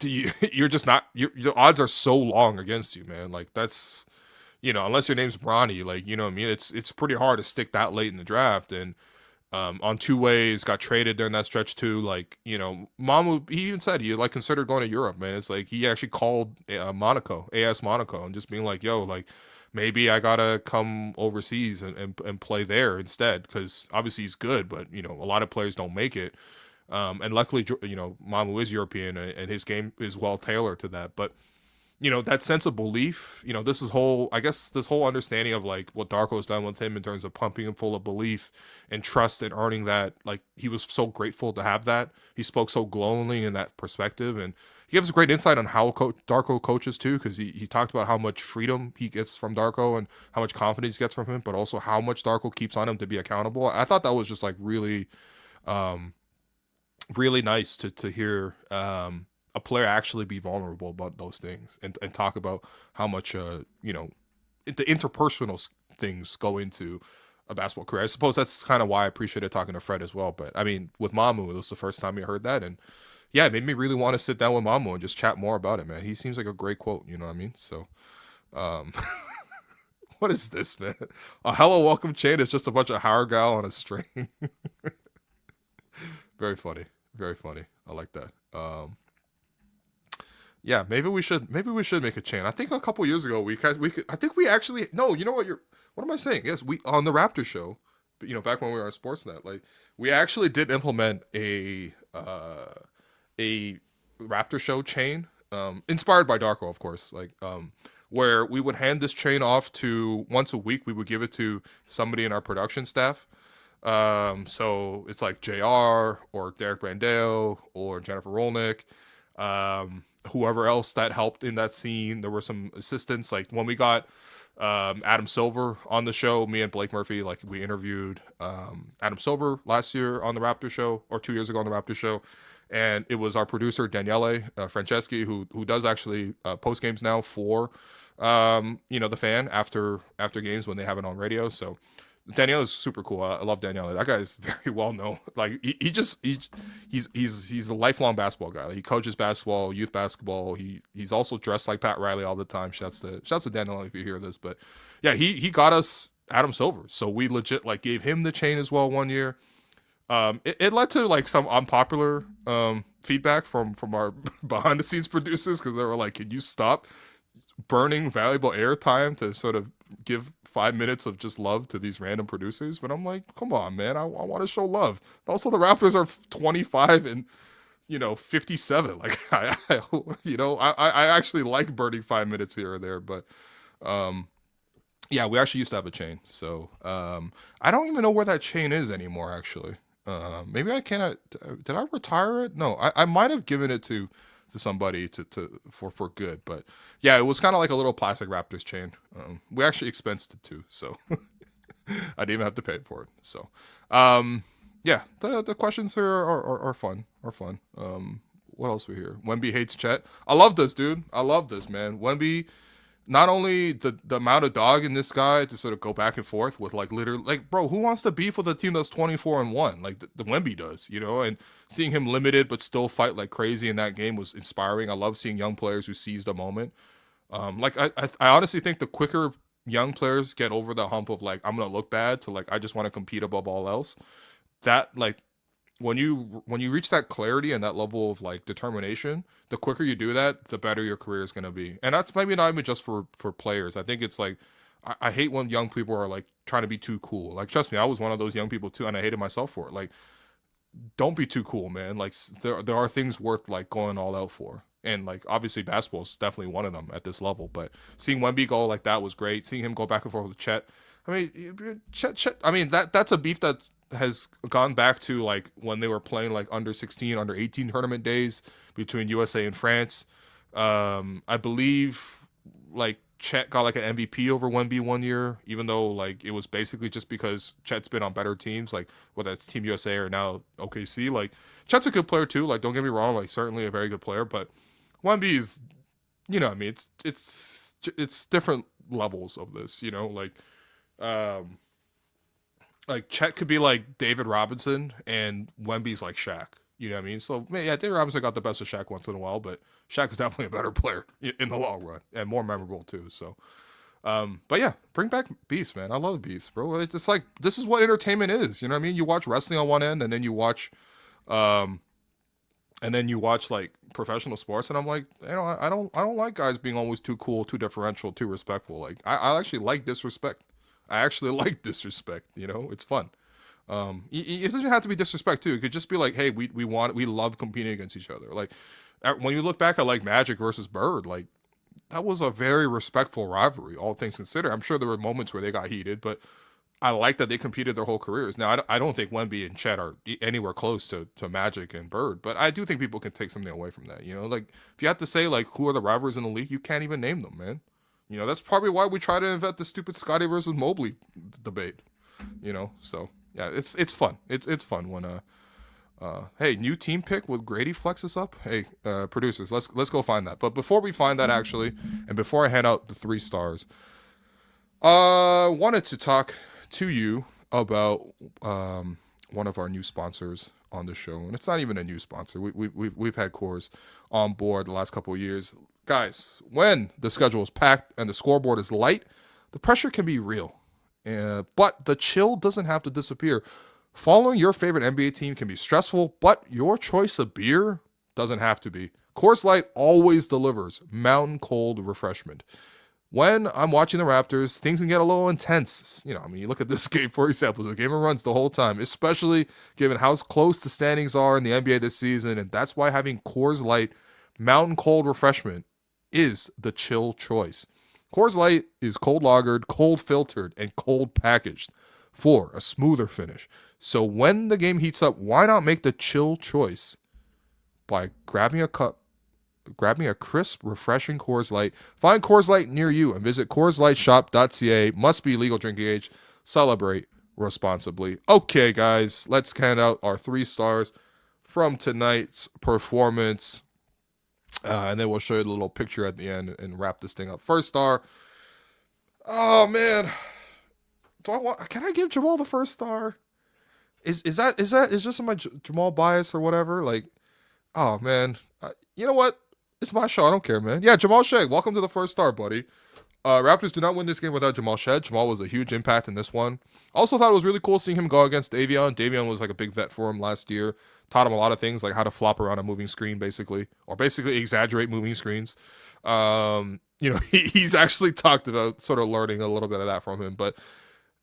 you're just not. The odds are so long against you, man. Like that's unless your name's Bronny, like what I mean. It's pretty hard to stick that late in the draft, and on two ways got traded during that stretch too. Like Mamu, he even said he like considered going to Europe, man. It's like he actually called Monaco, AS Monaco, and just being like, yo, like maybe I gotta come overseas and play there instead, because obviously he's good, but a lot of players don't make it. And luckily, Mamu is European, and his game is well tailored to that. But that sense of belief, I guess this whole understanding of like what Darko's done with him in terms of pumping him full of belief and trust and earning that, like he was so grateful to have that. He spoke so glowingly in that perspective, and he gives great insight on how Darko coaches too, because he talked about how much freedom he gets from Darko and how much confidence he gets from him, but also how much Darko keeps on him to be accountable. I thought that was just like really, really nice to hear a player actually be vulnerable about those things and talk about how much the interpersonal things go into a basketball career. I suppose that's kind of why I appreciated talking to Fred as well. But I mean, with Mamu, it was the first time he heard that, and yeah, it made me really want to sit down with Mamu and just chat more about it, man. He seems like a great quote, you know what I mean? So what is this, man? A hello welcome chain is just a bunch of Howard gal on a string. Very funny. Very funny. I like that. Yeah, maybe we should make a chain. I think a couple years ago we could. I think we actually no. You know what? What am I saying? Yes, we on the Raptor show. Back when we were on Sportsnet, like we actually did implement a Raptor show chain, inspired by Darko, of course. Like where we would hand this chain off to once a week. We would give it to somebody in our production staff. So it's like JR or Derek Brandeo or Jennifer Rolnick. Whoever else that helped in that scene. There were some assistants. Like when we got Adam Silver on the show, me and Blake Murphy, like we interviewed Adam Silver last year on the Raptor show, or 2 years ago on the Raptor show, and it was our producer Daniele Franceschi who does actually post games now for the Fan after games when they have it on radio. So Danielle is super cool. I love Danielle. That guy is very well known. Like he's a lifelong basketball guy. Like, he coaches basketball, youth basketball. He's also dressed like Pat Riley all the time. Shouts to Danielle if you hear this. But yeah, he got us Adam Silver, so we legit like gave him the chain as well one year. It led to like some unpopular feedback from our behind the scenes producers, because they were like, "Can you stop burning valuable airtime to sort of give 5 minutes of just love to these random producers?" But I'm like, come on, man, I want to show love. Also, the Raptors are 25 and 57. Like I actually like burning 5 minutes here or there, but yeah, we actually used to have a chain. So I don't even know where that chain is anymore, actually. Maybe I cannot. Did I retire it? No, I might have given it to somebody for good, but yeah, it was kind of like a little plastic Raptors chain. We actually expensed it too, so I didn't even have to pay for it. So yeah, the questions here are fun. What else we hear? Wemby hates Chet. I love this, dude. I love this, man. Wemby, not only the amount of dog in this guy to sort of go back and forth with, like, literally, like, bro, who wants to beef with a team that's 24-1 like the Wemby does, and seeing him limited but still fight like crazy in that game was inspiring. I love seeing young players who seize the moment. Like I honestly think the quicker young players get over the hump of like, I'm gonna look bad, to like, I just want to compete above all else, that like when you reach that clarity and that level of like determination, the quicker you do that, the better your career is going to be. And that's maybe not even just for players. I think it's like, I hate when young people are like trying to be too cool. Like, trust me, I was one of those young people too, and I hated myself for it. Like, don't be too cool, man. Like, there are things worth like going all out for. And like, obviously basketball is definitely one of them at this level, but seeing Wemby go like that was great. Seeing him go back and forth with Chet. I mean, Chet, I mean, that's a beef that has gone back to like when they were playing like under 16, under 18 tournament days between USA and France. I believe like Chet got like an MVP over Wemby one year, even though like it was basically just because Chet's been on better teams, like whether it's Team USA or now OKC. Like, Chet's a good player too. Like, don't get me wrong, like certainly a very good player, but Wemby is, what I mean, it's different levels of this, like Chet could be like David Robinson and Wemby's like Shaq, You know what I mean? So, yeah, David Robinson got the best of Shaq once in a while, but Shaq is definitely a better player in the long run and more memorable too. So, but yeah, bring back Beast, man. I love Beast, bro. It's just like, this is what entertainment is. You know what I mean? You watch wrestling on one end, and then you watch, um, like professional sports, and I'm like, I don't like guys being always too cool, too differential, too respectful. Like, I actually like disrespect. I actually like disrespect. You know, it's fun. It doesn't have to be disrespect too. It could just be like, hey, we love competing against each other. Like, when you look back at like Magic versus Bird, like that was a very respectful rivalry, all things considered. I'm sure there were moments where they got heated, but I like that they competed their whole careers. Now, I don't think Wemby and Chet are anywhere close to Magic and Bird, but I do think people can take something away from that. You know, like if you have to say like who are the rivalries in the league, you can't even name them, man. You know, that's probably why we try to invent the stupid Scottie versus Mobley debate. You know, so yeah, it's fun. It's fun when hey, new team pick, would Grady flex us up? Hey, producers, let's go find that. But before we find that actually, and before I hand out the 3 stars, wanted to talk to you about one of our new sponsors on the show, and it's not even a new sponsor. We've had Coors on board the last couple of years, guys. When the schedule is packed and the scoreboard is light, the pressure can be real, but the chill doesn't have to disappear. Following your favorite NBA team can be stressful, but your choice of beer doesn't have to be. Coors Light always delivers mountain cold refreshment. When I'm watching the Raptors, things can get a little intense. You know, I mean, you look at this game, for example, it's a game of runs the whole time, especially given how close the standings are in the NBA this season, and that's why having Coors Light mountain cold refreshment is the chill choice. Coors Light is cold lagered, cold filtered, and cold packaged for a smoother finish. So when the game heats up, why not make the chill choice by grabbing a crisp, refreshing Coors Light? Find Coors Light near you and visit CoorsLightShop.ca. Must be legal drinking age. Celebrate responsibly. Okay, guys, let's hand out our 3 stars from tonight's performance. And then we'll show you the little picture at the end and wrap this thing up. First star. Oh, man. Can I give Jamal the first star? Is just my Jamal bias or whatever? Like, oh man, you know what? It's my show. I don't care, man. Yeah, Jamal Shead, welcome to the first star, buddy. Raptors do not win this game without Jamal Shead. Jamal was a huge impact in this one. Also thought it was really cool seeing him go against Davion. Davion was like a big vet for him last year. Taught him a lot of things, like how to flop around a moving screen, basically exaggerate moving screens. You know, he's actually talked about sort of learning a little bit of that from him, but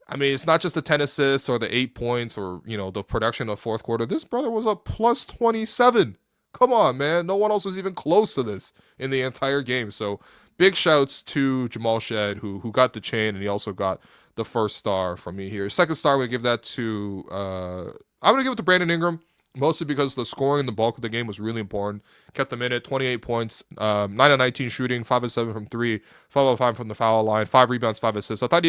I mean, it's not just the 10 assists or the 8 points or, you know, the production of fourth quarter. This brother was a plus 27. Come on, man. No one else was even close to this in the entire game. So big shouts to Jamal Shead, who got the chain, and he also got the first star from me here. Second star, I'm going to give that to, I'm going to give it to Brandon Ingram. Mostly because the scoring in the bulk of the game was really important. Kept them in it, 28 points, 9 of 19 shooting, 5 of 7 from 3, 5 of 5 from the foul line, 5 rebounds, 5 assists. I thought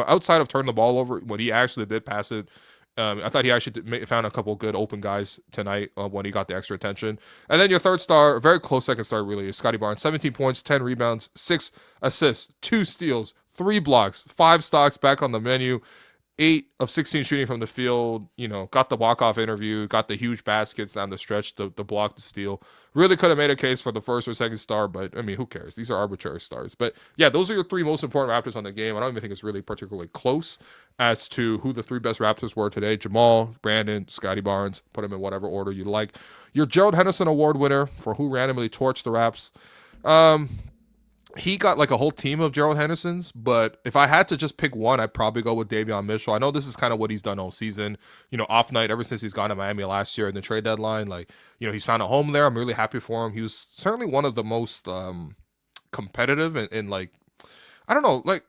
outside of turning the ball over, when he actually did pass it, I thought he actually found a couple good open guys tonight when he got the extra attention. And then your third star, very close second star really, is Scottie Barnes. 17 points, 10 rebounds, 6 assists, 2 steals, 3 blocks, 5 stocks back on the menu. 8 of 16 shooting from the field, you know, got the walk-off interview, got the huge baskets down the stretch, the block, the steal. Really could have made a case for the first or second star, but, I mean, who cares? These are arbitrary stars. But, yeah, those are your 3 most important Raptors on the game. I don't even think it's really particularly close as to who the 3 best Raptors were today. Jamal, Brandon, Scottie Barnes, put them in whatever order you like. Your Gerald Henderson Award winner for who randomly torched the Raps. He got like a whole team of Gerald Hendersons, but if I had to just pick one, I'd probably go with Davion Mitchell. I know this is kind of what he's done all season, you know, off night ever since he's gone to Miami last year in the trade deadline. Like, you know, he's found a home there. I'm really happy for him. He was certainly one of the most competitive and like, I don't know, like,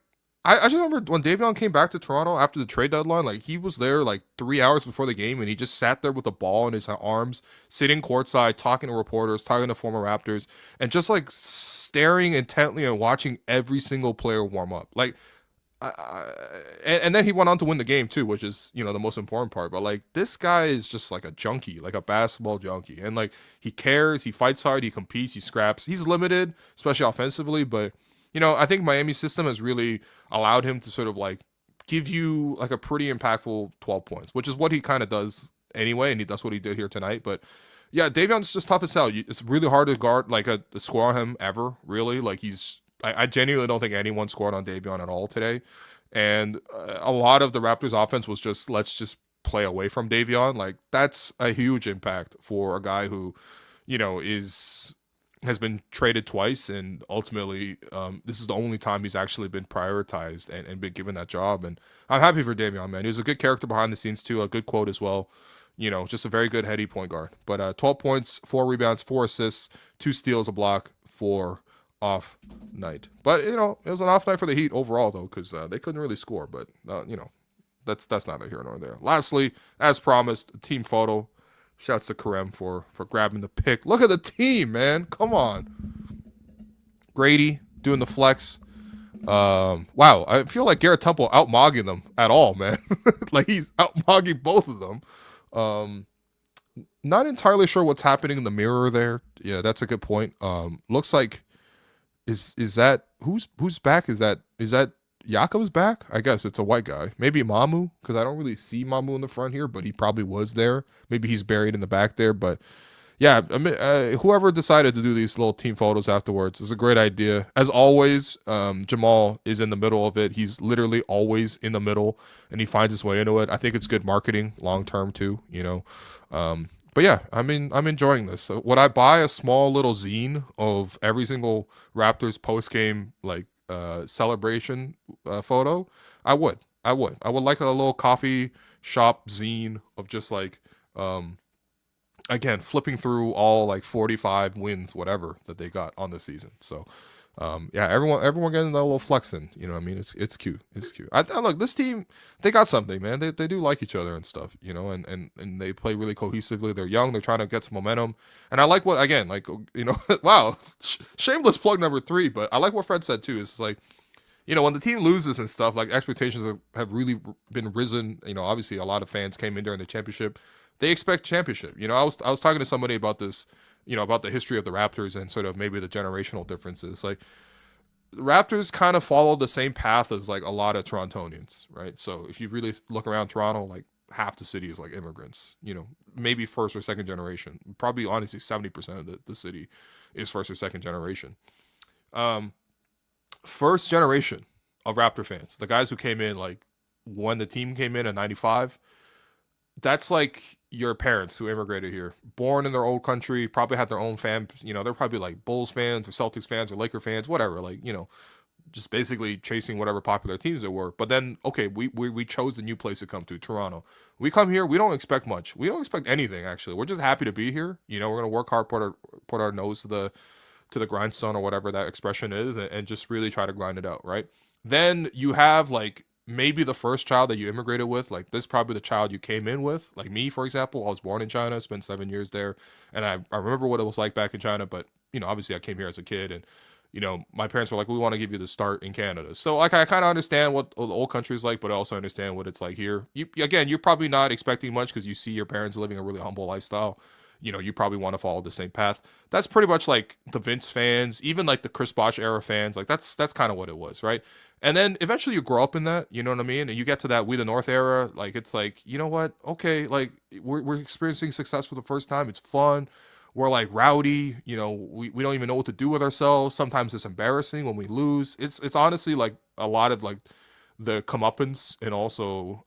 I just remember when Davion came back to Toronto after the trade deadline, like he was there like 3 hours before the game and he just sat there with a ball in his arms, sitting courtside, talking to reporters, talking to former Raptors, and just like staring intently and watching every single player warm up. Like, and then he went on to win the game too, which is, you know, the most important part. But like, this guy is just like a junkie, like a basketball junkie. And like, he cares, he fights hard, he competes, he scraps. He's limited, especially offensively, but you know, I think Miami's system has really allowed him to sort of like give you like a pretty impactful 12 points, which is what he kind of does anyway. And that's what he did here tonight. But Yeah, Davion's just tough as hell. It's really hard to guard, like, a score on him ever, really. Like, I genuinely don't think anyone scored on Davion at all today. And a lot of the Raptors offense was just, let's just play away from Davion. Like, that's a huge impact for a guy who, has been traded twice, and ultimately, this is the only time he's actually been prioritized and been given that job. And I'm happy for Davion, man. He was a good character behind the scenes, too. A good quote as well. Just a very good heady point guard. But 12 points, 4 rebounds, 4 assists, 2 steals, a block, 4 off night. But, it was an off night for the Heat overall, though, because they couldn't really score. But, that's neither here nor there. Lastly, as promised, team photo. Shouts to Karem for grabbing the pick. Look at the team, man. Come on. Grady doing the flex. Wow, I feel like Garrett Temple out-mogging them at all, man. Like, he's out-mogging both of them. Not entirely sure what's happening in the mirror there. Yeah, that's a good point. Looks like is that who's back? Is that Jakob's back? I guess it's a white guy. Maybe Mamu, because I don't really see Mamu in the front here, but he probably was there. Maybe he's buried in the back there. But yeah, I mean, whoever decided to do these little team photos afterwards is a great idea. As always, Jamal is in the middle of it. He's literally always in the middle, and he finds his way into it. I think it's good marketing long term too. But yeah, I mean, I'm enjoying this. So would I buy a small little zine of every single Raptors post game celebration photo? I would like a little coffee shop zine of just like again flipping through all like 45 wins whatever that they got on the season. So yeah, everyone getting that little flexing, I mean, it's cute. I look, this team, they got something, man. They do like each other and stuff, and they play really cohesively. They're young, they're trying to get some momentum, and I like what, again, like, wow, shameless plug number 3, but I like what Fred said too. It's like, when the team loses and stuff, like, expectations have really been risen. Obviously a lot of fans came in during the championship. They expect championship. I was talking to somebody about this, about the history of the Raptors and sort of maybe the generational differences. Like, the Raptors kind of follow the same path as like a lot of Torontonians, right? So if you really look around Toronto, like half the city is like immigrants, maybe first or second generation. Probably honestly 70% of the city is first or second generation. First generation of Raptor fans, the guys who came in like when the team came in 95, that's like your parents who immigrated here, born in their old country, probably had their own fan, they're probably like Bulls fans or Celtics fans or Laker fans, whatever, like, just basically chasing whatever popular teams there were. But then, okay, we chose the new place to come to, Toronto. We come here, we don't expect much. We don't expect anything, actually. We're just happy to be here. We're going to work hard, put our nose to the grindstone or whatever that expression is, and just really try to grind it out, right? Then you have like maybe the first child that you immigrated with, like this is probably the child you came in with. Like me, for example, I was born in China, spent 7 years there, and I remember what it was like back in China, but obviously I came here as a kid, and my parents were like, we want to give you the start in Canada. So like, I kind of understand what the old country is like, but I also understand what it's like here. You're probably not expecting much because you see your parents living a really humble lifestyle. You probably want to follow the same path. That's pretty much like the Vince fans, even like the Chris Bosh era fans. Like that's kind of what it was, right? And then eventually you grow up in that, you know what I mean? And you get to that We the North era. Like, it's like, you know what? Okay, like we're experiencing success for the first time. It's fun. We're like rowdy. We don't even know what to do with ourselves. Sometimes it's embarrassing when we lose. It's honestly like a lot of like the comeuppance and also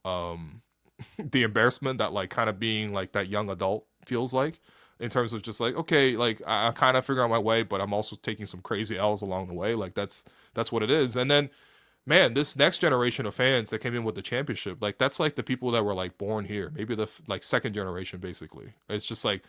the embarrassment that like kind of being like that young adult feels like, in terms of just like, okay, like I kind of figure out my way, but I'm also taking some crazy L's along the way. Like that's what it is. And then, man, this next generation of fans that came in with the championship, like that's like the people that were like born here, maybe the like second generation, basically. It's just like,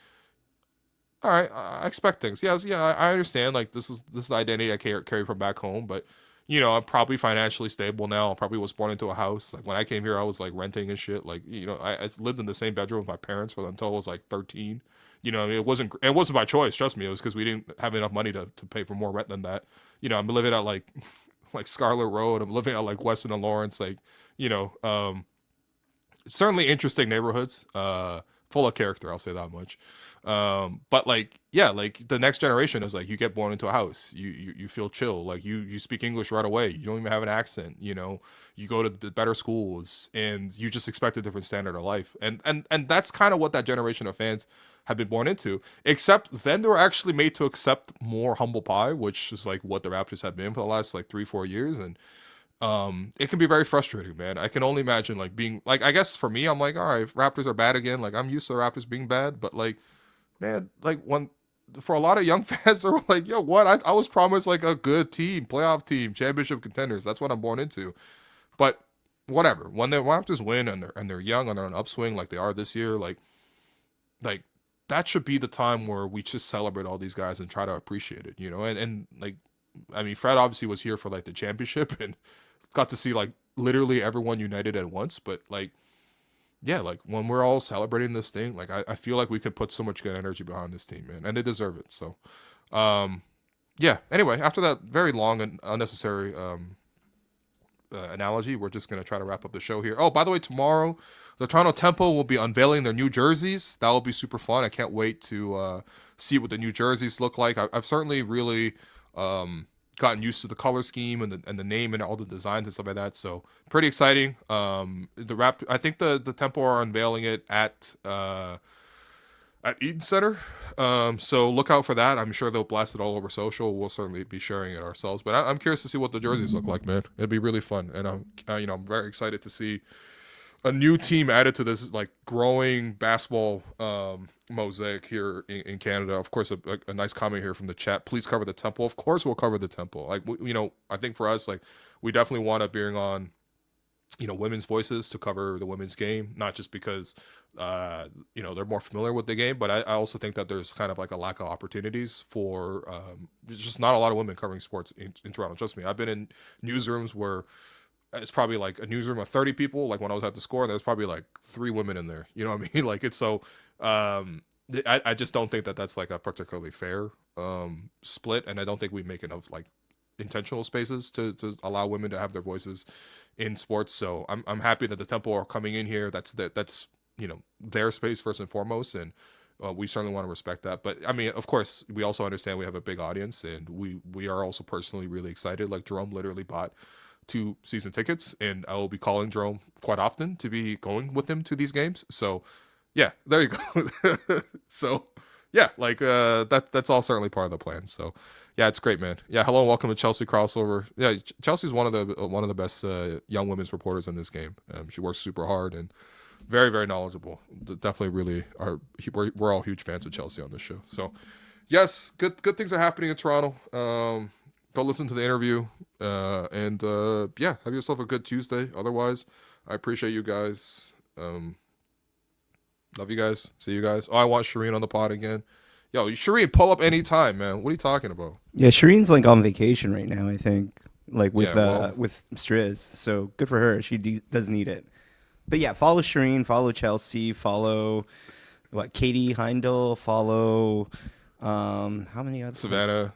all right, I expect things. Yeah, I understand. Like this is the identity I carry from back home, but I'm probably financially stable now. I probably was born into a house. Like when I came here, I was like renting and shit. Like, I lived in the same bedroom with my parents until I was like 13. I mean, it wasn't by choice. Trust me. It was because we didn't have enough money to pay for more rent than that. I'm living at like Scarlet Road. I'm living at like Weston and Lawrence. Like, certainly interesting neighborhoods. full of character. I'll say that much. But like, yeah, like the next generation is like you get born into a house, you feel chill, like you speak English right away. You don't even have an accent. You know, you go to the better schools, and you just expect a different standard of life. And that's kind of what that generation of fans have been born into. Except then they were actually made to accept more humble pie, which is like what the Raptors have been for the last like 3-4 years, and it can be very frustrating, man. I can only imagine like being like, I guess for me, I'm like, all right, if Raptors are bad again, like I'm used to the Raptors being bad, but like, man, like when for a lot of young fans, they're like, yo, what? I was promised like a good team, playoff team, championship contenders. That's what I'm born into. But whatever. When the Raptors win and they're young and they're on an upswing like they are this year, like that should be the time where we just celebrate all these guys and try to appreciate it, you know? And like, I mean, Fred obviously was here for like the championship and got to see like literally everyone united at once, but like, yeah, like when we're all celebrating this thing, like I feel like we could put so much good energy behind this team, man, and they deserve it. So, yeah. Anyway, after that very long and unnecessary analogy, we're just gonna try to wrap up the show here. Oh, by the way, tomorrow the Toronto Tempo will be unveiling their new jerseys. That will be super fun. I can't wait to see what the new jerseys look like. I've certainly really gotten used to the color scheme and the name and all the designs and stuff like that. So pretty exciting. I think the Tempo are unveiling it at Eaton Center. So look out for that. I'm sure they'll blast it all over social. We'll certainly be sharing it ourselves. But I'm curious to see what the jerseys look like, man. It'd be really fun. And I'm very excited to see a new team added to this like growing basketball mosaic here in Canada. Of course, a nice comment here from the chat. Please cover the Temple. Of course, we'll cover the Temple. Like I think for us, like we definitely want to bring on women's voices to cover the women's game, not just because they're more familiar with the game, but I also think that there's kind of like a lack of opportunities for just not a lot of women covering sports in Toronto. Trust me, I've been in newsrooms where it's probably like a newsroom of 30 people. Like when I was at the Score, there's probably like 3 women in there. You know what I mean? Like it's so. I just don't think that that's like a particularly fair split, and I don't think we make enough like intentional spaces to allow women to have their voices in sports. So I'm happy that the Temple are coming in here. That's their space first and foremost, and we certainly want to respect that. But I mean, of course, we also understand we have a big audience, and we are also personally really excited. Like Jerome literally bought 2 season tickets, and I will be calling Jerome quite often to be going with him to these games. So yeah, there you go. So yeah, like that's all certainly part of the plan. So yeah, it's great, man. Yeah, hello and welcome to Chelsea Crossover. Yeah, Chelsea's one of the best young women's reporters in this game. She works super hard and very, very knowledgeable. Definitely really we're all huge fans of Chelsea on this show. So yes, good things are happening in Toronto. Go listen to the interview. And yeah, have yourself a good Tuesday. Otherwise, I appreciate you guys. Love you guys. See you guys. Oh, I want Shireen on the pod again. Yo, Shireen, pull up anytime, man. What are you talking about? Yeah, Shireen's like on vacation right now, I think. Like with Striz. So good for her. She does need it. But yeah, follow Shireen, follow Chelsea, follow Katie Heindel, follow how many others? Savannah,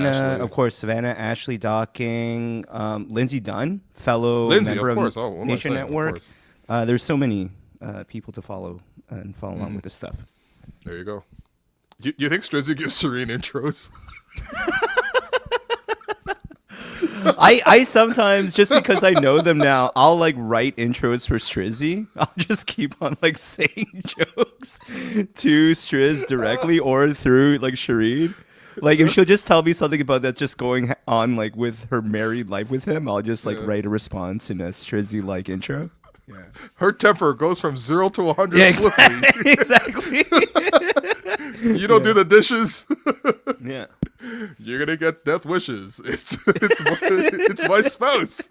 Ashley. Of course, Savannah, Ashley Docking, Lindsay Dunn, fellow member of Nation Network. There's so many people to follow and follow along with this stuff. There you go. Do you think Strizzy gives Serene intros? I sometimes, just because I know them now, I'll like write intros for Strizzy. I'll just keep on like saying jokes to Striz directly or through like Shireen. Like if she'll just tell me something about that just going on like with her married life with him, I'll just like write a response in a Strizzy like intro. Yeah. Her temper goes from 0 to 100 swiftly. Exactly. You don't do the dishes. Yeah. You're gonna get death wishes. It's my spouse.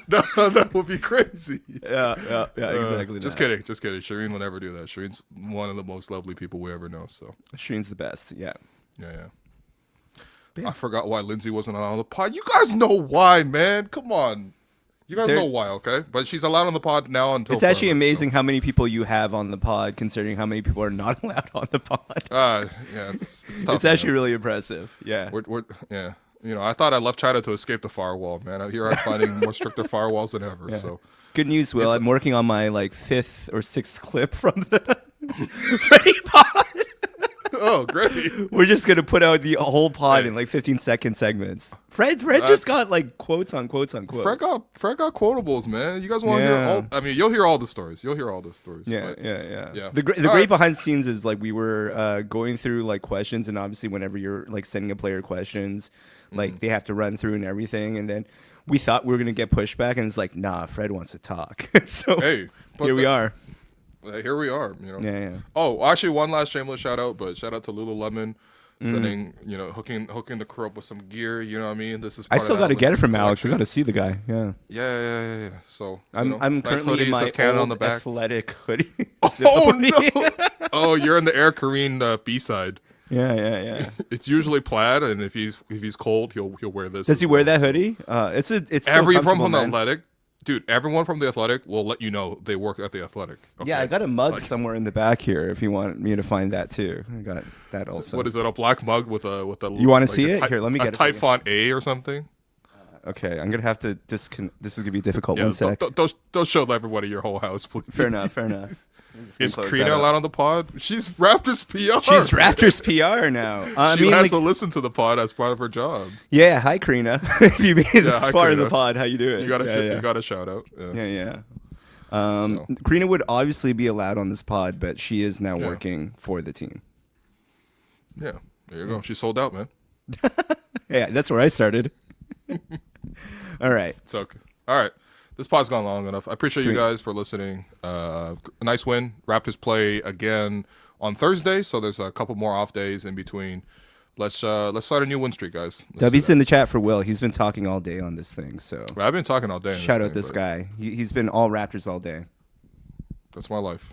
No, that would be crazy. Yeah, exactly. Just kidding. Shireen will never do that. Shireen's one of the most lovely people we ever know. So Shireen's the best. Yeah. I forgot why Lindsay wasn't on the pod. You guys know why, man. Come on. You guys know why, okay? But she's allowed on the pod now until it's actually amazing how many people you have on the pod, considering how many people are not allowed on the pod. Yeah, it's tough. It's actually really impressive. Yeah. Yeah. I thought I left China to escape the firewall, man. Here I'm finding more stricter firewalls than ever. Yeah. So Good news, Will. I'm working on my like 5th or 6th clip from the Freddie pod. Oh, great. We're just gonna put out the whole pod in like 15-second segments. Fred just got like quotes on quotes on quotes. Fred got quotables, man. You guys want to hear all? I mean, you'll hear all the stories. Yeah. The great behind the scenes is like we were going through like questions, and obviously whenever you're like sending a player questions, like they have to run through and everything, and then we thought we were gonna get pushback, and it's like, nah, Fred wants to talk. So here we are. Here we are, you know. Yeah. Oh, actually, one last shameless shout out, but shout out to Lululemon, sending, hooking the crew up with some gear. You know what I mean? This is. I still got to get it from Alex. I got to see the guy. Yeah. Yeah. So I'm currently nice in my Canada on the old back. athletic hoodie. Oh no! Oh, you're in the Air Kareen B side. Yeah. It's usually plaid, and if he's cold, he'll wear this. Does he wear that hoodie? It's everyone so from the Athletic. Dude, everyone from the Athletic will let you know they work at the Athletic. Okay? Yeah, I got a mug somewhere in the back here. If you want me to find that too, I got that also. What is it? A black mug with a? You want to see it? Here, let me get a type font A or something. Okay, I'm gonna have to This is gonna be difficult. Yeah, 1 sec. Don't show everybody your whole house, please. Fair enough. Is Karina allowed on the pod? She's Raptors PR. She's Raptors PR now. She has to listen to the pod as part of her job. Yeah, hi Karina. If you made it this far in the pod, how you doing? You got a shout out. Yeah. Karina would obviously be allowed on this pod, but she is now working for the team. Yeah, there you go. She sold out, man. Yeah, that's where I started. All right. It's okay. All right. This pod's gone long enough. I appreciate you guys for listening. A nice win. Raptors play again on Thursday, so there's a couple more off days in between. Let's start a new win streak, guys. W's in the chat for Will. He's been talking all day on this thing. So I've been talking all day. Shout out this guy. He's been all Raptors all day. That's my life.